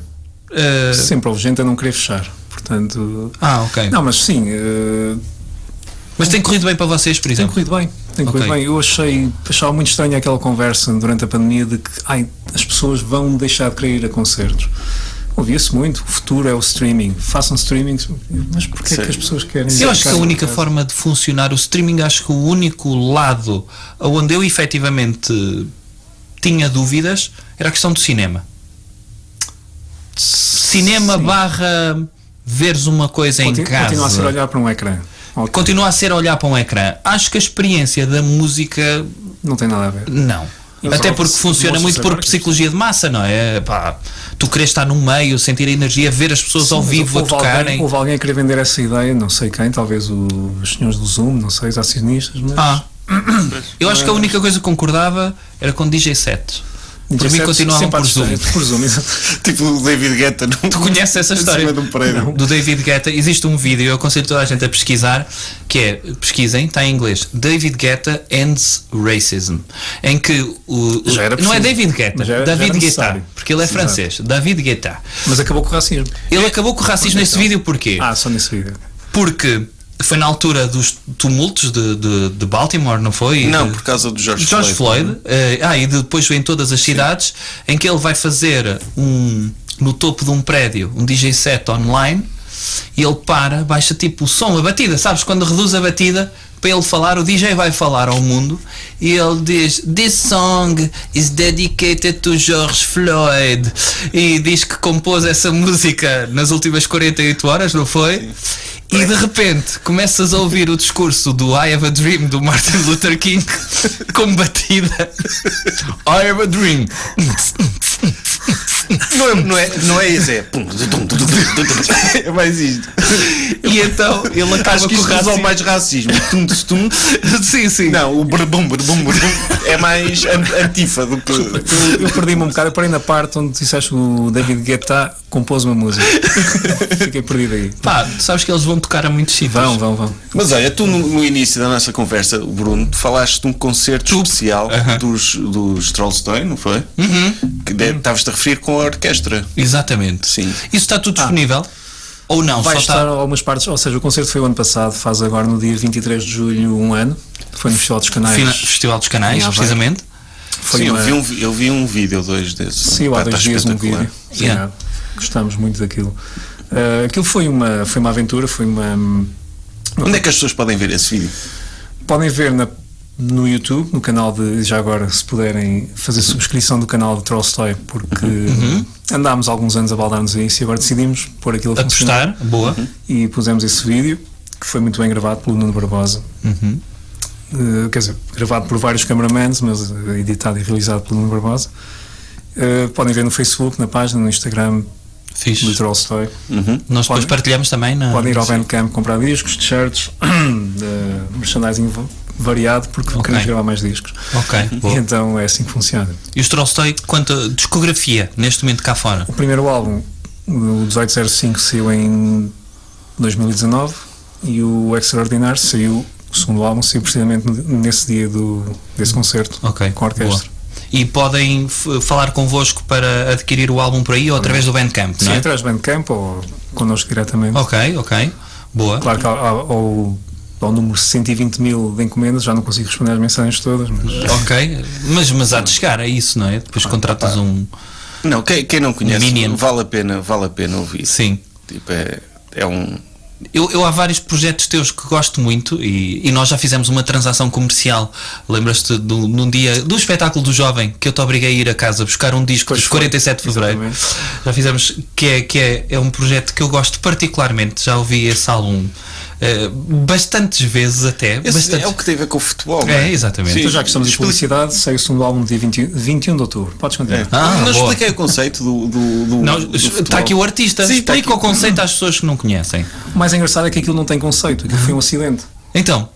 Speaker 5: Sempre houve gente a não querer fechar. Portanto.
Speaker 2: Ok.
Speaker 5: Não, mas sim.
Speaker 2: Mas tem corrido bem para vocês, por
Speaker 5: Tem
Speaker 2: exemplo?
Speaker 5: corrido bem. Tem corrido bem. Eu achava muito estranha aquela conversa durante a pandemia de que as pessoas vão deixar de querer ir a concertos. Ouvia-se muito, o futuro é o streaming, façam streaming, mas porquê é que as pessoas querem?
Speaker 2: Eu acho que a única forma de funcionar o streaming, acho que o único lado onde eu efetivamente tinha dúvidas era a questão do cinema. Cinema barra veres uma coisa em casa.
Speaker 5: Continua a ser olhar para um ecrã. Okay.
Speaker 2: Continua a ser olhar para um ecrã. Acho que a experiência da música
Speaker 5: não tem nada a ver.
Speaker 2: Não. Até porque funciona muito por psicologia de massa, não é? Pá, tu queres estar no meio, sentir a energia, ver as pessoas ao vivo a tocarem.
Speaker 5: Houve alguém a querer vender essa ideia, não sei quem, talvez os senhores do Zoom, não sei, os acionistas, mas...
Speaker 2: Eu acho que a única coisa que concordava era com DJ sets. Por mim continuavam por Zoom.
Speaker 7: Tipo o David Guetta.
Speaker 2: Tu conheces essa história do David Guetta? Existe um vídeo, eu aconselho toda a gente a pesquisar, que é, pesquisem, está em inglês, David Guetta Ends Racism, em que não é David Guetta, David Guetta, porque ele é francês, David Guetta.
Speaker 5: Mas acabou com o racismo.
Speaker 2: Ele acabou com o racismo nesse vídeo, porquê?
Speaker 5: Só nesse vídeo.
Speaker 2: Porque foi na altura dos tumultos de Baltimore, não foi?
Speaker 7: Não, por causa do George Floyd.
Speaker 2: E depois vem todas as cidades, em que ele vai fazer no topo de um prédio um DJ set online, e ele baixa tipo o som, a batida, sabes? Quando reduz a batida para ele falar, o DJ vai falar ao mundo e ele diz: "This song is dedicated to George Floyd", e diz que compôs essa música nas últimas 48 horas, não foi? E de repente começas a ouvir o discurso do I Have a Dream do Martin Luther King com batida. I have a dream.
Speaker 7: Não é isso, é. É mais isto.
Speaker 2: E então ele acaba
Speaker 7: Acho que isto resolve mais racismo.
Speaker 2: Sim.
Speaker 7: Não, o brum é mais antifa do que.
Speaker 5: Eu perdi-me um bocado, eu parei na parte onde disseste o David Guetta compôs uma música. Fiquei perdido aí.
Speaker 2: Sabes que eles vão tocar a muitos sítios.
Speaker 5: Vão.
Speaker 7: Mas olha, tu no início da nossa conversa, Bruno, falaste de um concerto especial dos Trollstone, não foi? Que estavas-te a referir com a orquestra.
Speaker 2: Exatamente.
Speaker 7: Sim.
Speaker 2: Isso está tudo disponível? Ou não?
Speaker 5: Vai estar algumas partes, ou seja, o concerto foi o ano passado, faz agora no dia 23 de julho um ano. Foi no Festival dos Canais.
Speaker 2: Festival dos Canais, precisamente.
Speaker 7: Eu vi um vídeo, 2 desses.
Speaker 5: Sim, há 2 dias um vídeo. Gostamos muito daquilo. Aquilo foi uma aventura, foi uma...
Speaker 7: Onde é que as pessoas podem ver esse vídeo?
Speaker 5: Podem ver no YouTube, no canal de, já agora, se puderem fazer subscrição do canal de Trollstoy, porque andámos alguns anos a baldar-nos a isso e agora decidimos pôr aquilo a funcionar.
Speaker 2: Apostar, boa.
Speaker 5: E pusemos esse vídeo, que foi muito bem gravado pelo Nuno Barbosa. Quer dizer, gravado por vários cameramans, mas editado e realizado pelo Nuno Barbosa. Podem ver no Facebook, na página, no Instagram do Trollstoy.
Speaker 2: Nós depois partilhamos também na...
Speaker 5: Podem ir ao Bandcamp comprar discos, t-shirts, merchandising variado, porque queremos gravar mais discos. E então é assim que funciona.
Speaker 2: E os Trollstoy, quanto a discografia neste momento cá fora?
Speaker 5: O primeiro álbum, o 1805, saiu em 2019 e o Extraordinaire saiu, o segundo álbum saiu precisamente nesse dia desse concerto com a orquestra.
Speaker 2: Boa. E podem falar convosco para adquirir o álbum por aí ou através do Bandcamp, não é?
Speaker 5: Sim, através do Bandcamp ou connosco diretamente.
Speaker 2: Ok. Boa.
Speaker 5: Claro que ao número 120 mil de encomendas já não consigo responder às mensagens todas, mas...
Speaker 2: mas há de chegar a isso, não é? Depois contratas um...
Speaker 7: Não, quem não conhece,
Speaker 2: Minion.
Speaker 7: vale a pena ouvir.
Speaker 2: Sim.
Speaker 7: Tipo, é um...
Speaker 2: Eu há vários projetos teus que gosto muito e nós já fizemos uma transação comercial. Lembras-te num dia do espetáculo do Jovem que eu te obriguei a ir a casa buscar um disco dos 47 de Fevereiro.
Speaker 5: Exatamente.
Speaker 2: Já fizemos, que é um projeto que eu gosto particularmente. Já ouvi esse álbum bastantes vezes até.
Speaker 7: É o que tem a ver com o futebol.
Speaker 2: Exatamente.
Speaker 5: Então, já que estamos em publicidade, sai o segundo álbum dia 21 de outubro. Podes continuar.
Speaker 7: Não expliquei o conceito do
Speaker 2: está aqui o artista.
Speaker 7: Sim,
Speaker 2: explica o conceito às pessoas que não conhecem.
Speaker 5: O mais engraçado é que aquilo não tem conceito, aquilo foi um acidente.
Speaker 2: Então,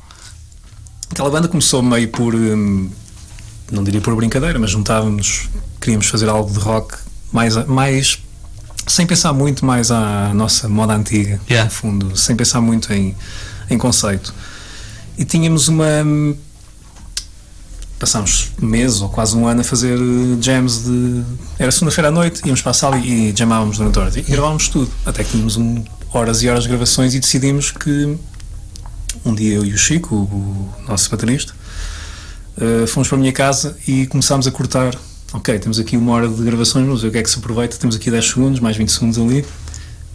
Speaker 5: aquela banda começou meio por, não diria por brincadeira, mas juntávamos, queríamos fazer algo de rock mais sem pensar muito mais à nossa moda antiga, no fundo, sem pensar muito em conceito. E tínhamos passámos meses ou quase um ano a fazer jams era segunda-feira à noite, íamos para a sala e jamávamos durante horas e gravávamos tudo, até que tínhamos horas e horas de gravações e decidimos que um dia eu e o Chico, o nosso baterista, fomos para a minha casa e começámos a cortar. Temos aqui uma hora de gravações, vamos ver o que é que se aproveita, temos aqui 10 segundos, mais 20 segundos ali,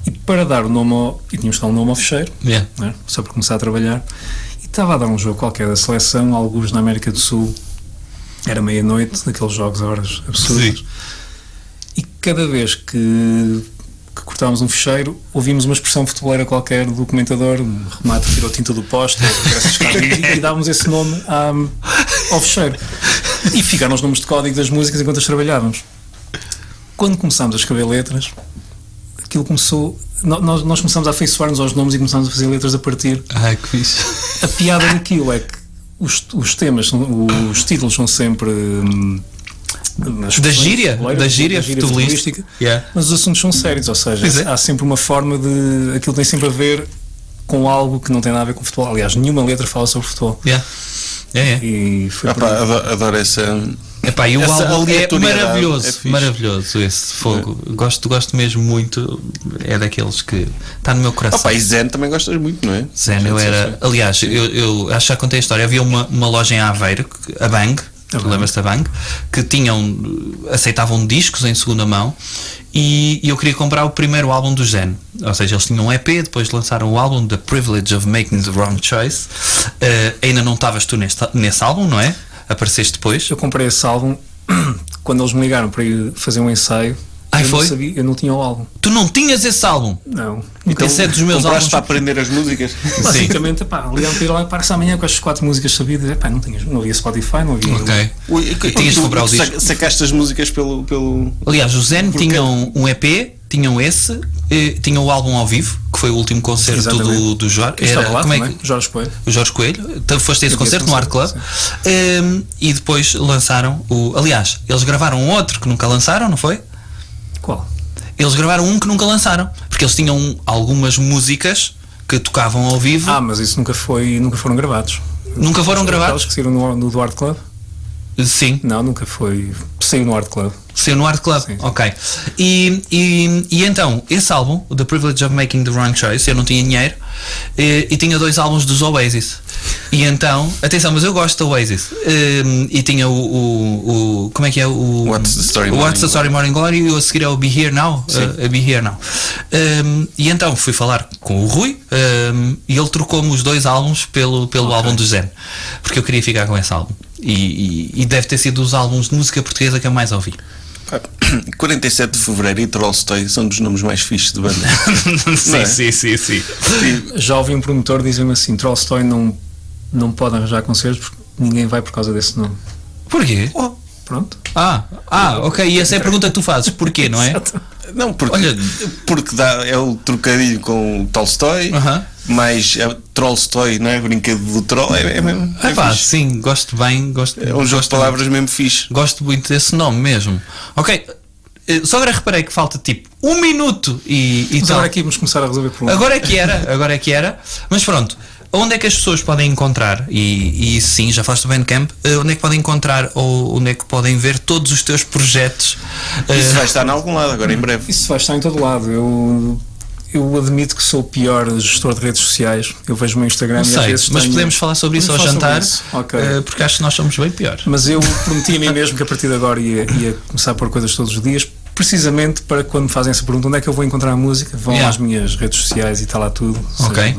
Speaker 5: e para dar o nome e tínhamos de dar um nome ao ficheiro, né? Só para começar a trabalhar, e estava a dar um jogo qualquer da seleção, alguns na América do Sul, era meia-noite, daqueles jogos a horas absurdas. Sim. E cada vez que cortávamos um ficheiro, ouvimos uma expressão futeboleira qualquer do comentador, um remate, tirou tinta do poste, e dávamos esse nome ao ficheiro. E ficaram os números de código das músicas enquanto as trabalhávamos. Quando começámos a escrever letras, aquilo começou... Nós começámos a afeiçoar-nos aos nomes e começámos a fazer letras a partir.
Speaker 2: Ai, que fixe.
Speaker 5: A piada daquilo é que os temas, os títulos são sempre...
Speaker 2: da gíria futebolística,
Speaker 5: mas os assuntos são sérios, ou seja, há sempre uma forma de... Aquilo tem sempre a ver com algo que não tem nada a ver com futebol. Aliás, nenhuma letra fala sobre futebol. E foi
Speaker 7: adoro essa...
Speaker 2: E o álbum é maravilhoso, maravilhoso esse fogo. Gosto mesmo muito, é daqueles que está no meu coração.
Speaker 7: E Zen também gostas muito, não é?
Speaker 2: Zen, aliás, eu acho que já contei a história. Havia uma loja em Aveiro, a Bang, lembras-te da Bang, que aceitavam discos em segunda mão e eu queria comprar o primeiro álbum do Zen, ou seja, eles tinham um EP, depois lançaram o álbum The Privilege of Making the Wrong Choice. Ainda não estavas tu nesse álbum, não é? Apareceste depois.
Speaker 5: Eu comprei esse álbum quando eles me ligaram para ir fazer um ensaio. Eu não tinha o álbum.
Speaker 2: Tu não tinhas esse álbum?
Speaker 5: Não.
Speaker 2: Então, esse é dos meus álbuns
Speaker 7: para aprender as músicas?
Speaker 5: Basicamente, ligaram para ir lá para amanhã com as 4 músicas sabidas. Não havia Spotify, não havia...
Speaker 2: Tinhas de comprar o disco.
Speaker 7: Sacaste as músicas pelo...
Speaker 2: Aliás, o Zen tinha um EP, tinham esse, tinha o álbum ao vivo, que foi o último concerto do Jorge.
Speaker 5: Jorge Coelho.
Speaker 2: O Jorge Coelho. Então, foste a esse concerto no Art Club. E depois lançaram aliás, eles gravaram outro que nunca lançaram, não foi?
Speaker 5: Qual?
Speaker 2: Eles gravaram um que nunca lançaram, porque eles tinham algumas músicas que tocavam ao vivo.
Speaker 5: Mas isso nunca foram gravados.
Speaker 2: Nunca foram gravados?
Speaker 5: Aqueles que saíram no Art Club?
Speaker 2: Sim.
Speaker 5: Não, nunca foi. Saiu no Art Club.
Speaker 2: Saiu no Art Club, sim. Ok. E então, esse álbum, The Privilege of Making the Wrong Choice, eu não tinha dinheiro, e tinha 2 álbuns dos Oasis. E então, atenção, mas eu gosto do Oasis. E tinha o como é que é?
Speaker 7: What's the Story
Speaker 2: Morning Glory, e a seguir é o Be Here Now. Be Here Now. E então fui falar com o Rui e ele trocou-me os 2 álbuns pelo álbum do Zen, porque eu queria ficar com esse álbum. E deve ter sido dos álbuns de música portuguesa que eu mais ouvi.
Speaker 7: 47 de Fevereiro e Trollstoy são dos nomes mais fixes de banda.
Speaker 2: Sim.
Speaker 5: Já ouvi um promotor dizer-me assim: Trollstoy não pode arranjar concertos porque ninguém vai por causa desse nome.
Speaker 2: Porquê?
Speaker 5: Pronto.
Speaker 2: Ok, e essa é a pergunta que tu fazes, porquê, não é?
Speaker 7: Não, porque é o trocadilho com o Tolstói, mas Trollstoy, não é? Brinquedo do troll, é mesmo.
Speaker 2: Sim, gosto bem.
Speaker 7: É um jogo de palavras mesmo fixe.
Speaker 2: Gosto muito desse nome mesmo. Ok, só agora reparei que falta tipo 1 minuto e
Speaker 5: Mas
Speaker 2: tal.
Speaker 5: agora aqui vamos começar a resolver problemas.
Speaker 2: Agora é que era. Mas pronto, onde é que as pessoas podem encontrar? E sim, já falaste do Bandcamp. Onde é que podem encontrar ou onde é que podem ver todos os teus projetos?
Speaker 7: Isso vai estar em algum lado agora em breve.
Speaker 5: Isso vai estar em todo lado. Eu admito que sou o pior gestor de redes sociais. Eu vejo o meu Instagram
Speaker 2: Não
Speaker 5: e às
Speaker 2: sei,
Speaker 5: vezes
Speaker 2: mas podemos falar sobre isso ao jantar,
Speaker 5: Okay.
Speaker 2: porque acho que nós somos bem piores.
Speaker 5: Mas eu prometi a mim mesmo que a partir de agora ia começar a pôr coisas todos os dias, precisamente para quando me fazem essa pergunta: onde é que eu vou encontrar a música? Vão às minhas redes sociais e está lá tudo.
Speaker 2: Ok.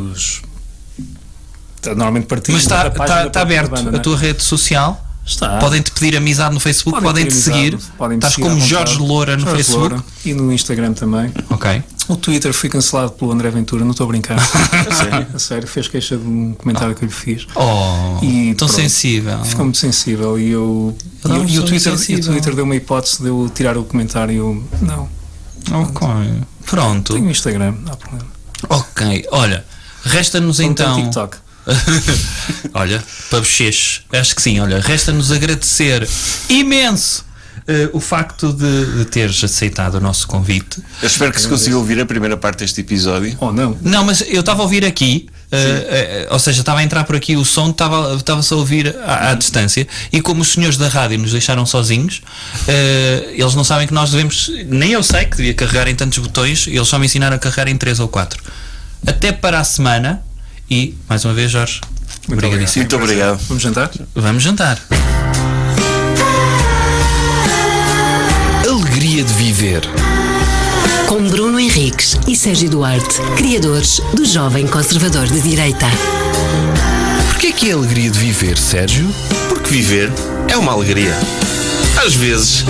Speaker 5: Normalmente partilho.
Speaker 2: Mas está aberto a tua rede social?
Speaker 5: Está.
Speaker 2: Podem-te pedir amizade no Facebook, podem-te seguir. Estás como Jorge Loura no Facebook.
Speaker 5: Loura, e no Instagram também.
Speaker 2: Ok.
Speaker 5: O Twitter foi cancelado pelo André Ventura, não estou a brincar. A sério, fez queixa de um comentário que eu lhe fiz.
Speaker 2: E tão sensível.
Speaker 5: Ficou muito sensível e o Twitter deu uma hipótese de eu tirar o comentário e eu não.
Speaker 2: Ok. Pronto.
Speaker 5: Tenho Instagram, não há problema.
Speaker 2: Ok, olha, resta-nos então.
Speaker 5: Tem TikTok.
Speaker 2: Olha, para bocheches, acho que sim. Olha, resta-nos agradecer imenso o facto de teres aceitado o nosso convite.
Speaker 7: Eu espero que se consiga ouvir a primeira parte deste episódio.
Speaker 5: Não?
Speaker 2: Não, mas eu estava a ouvir aqui, ou seja, estava a entrar por aqui o som, estava-se a ouvir à distância, e como os senhores da rádio nos deixaram sozinhos, eles não sabem que nós devemos, nem eu sei que devia carregar em tantos botões, eles só me ensinaram a carregar em 3 ou 4. Até para a semana. E, mais uma vez, Jorge, obrigadíssimo.
Speaker 7: Muito obrigado.
Speaker 5: Vamos jantar?
Speaker 2: Vamos jantar.
Speaker 1: Alegria de viver.
Speaker 4: Com Bruno Henriques e Sérgio Duarte, criadores do Jovem Conservador de Direita.
Speaker 1: Porquê que é alegria de viver, Sérgio?
Speaker 7: Porque viver é uma alegria. Às vezes.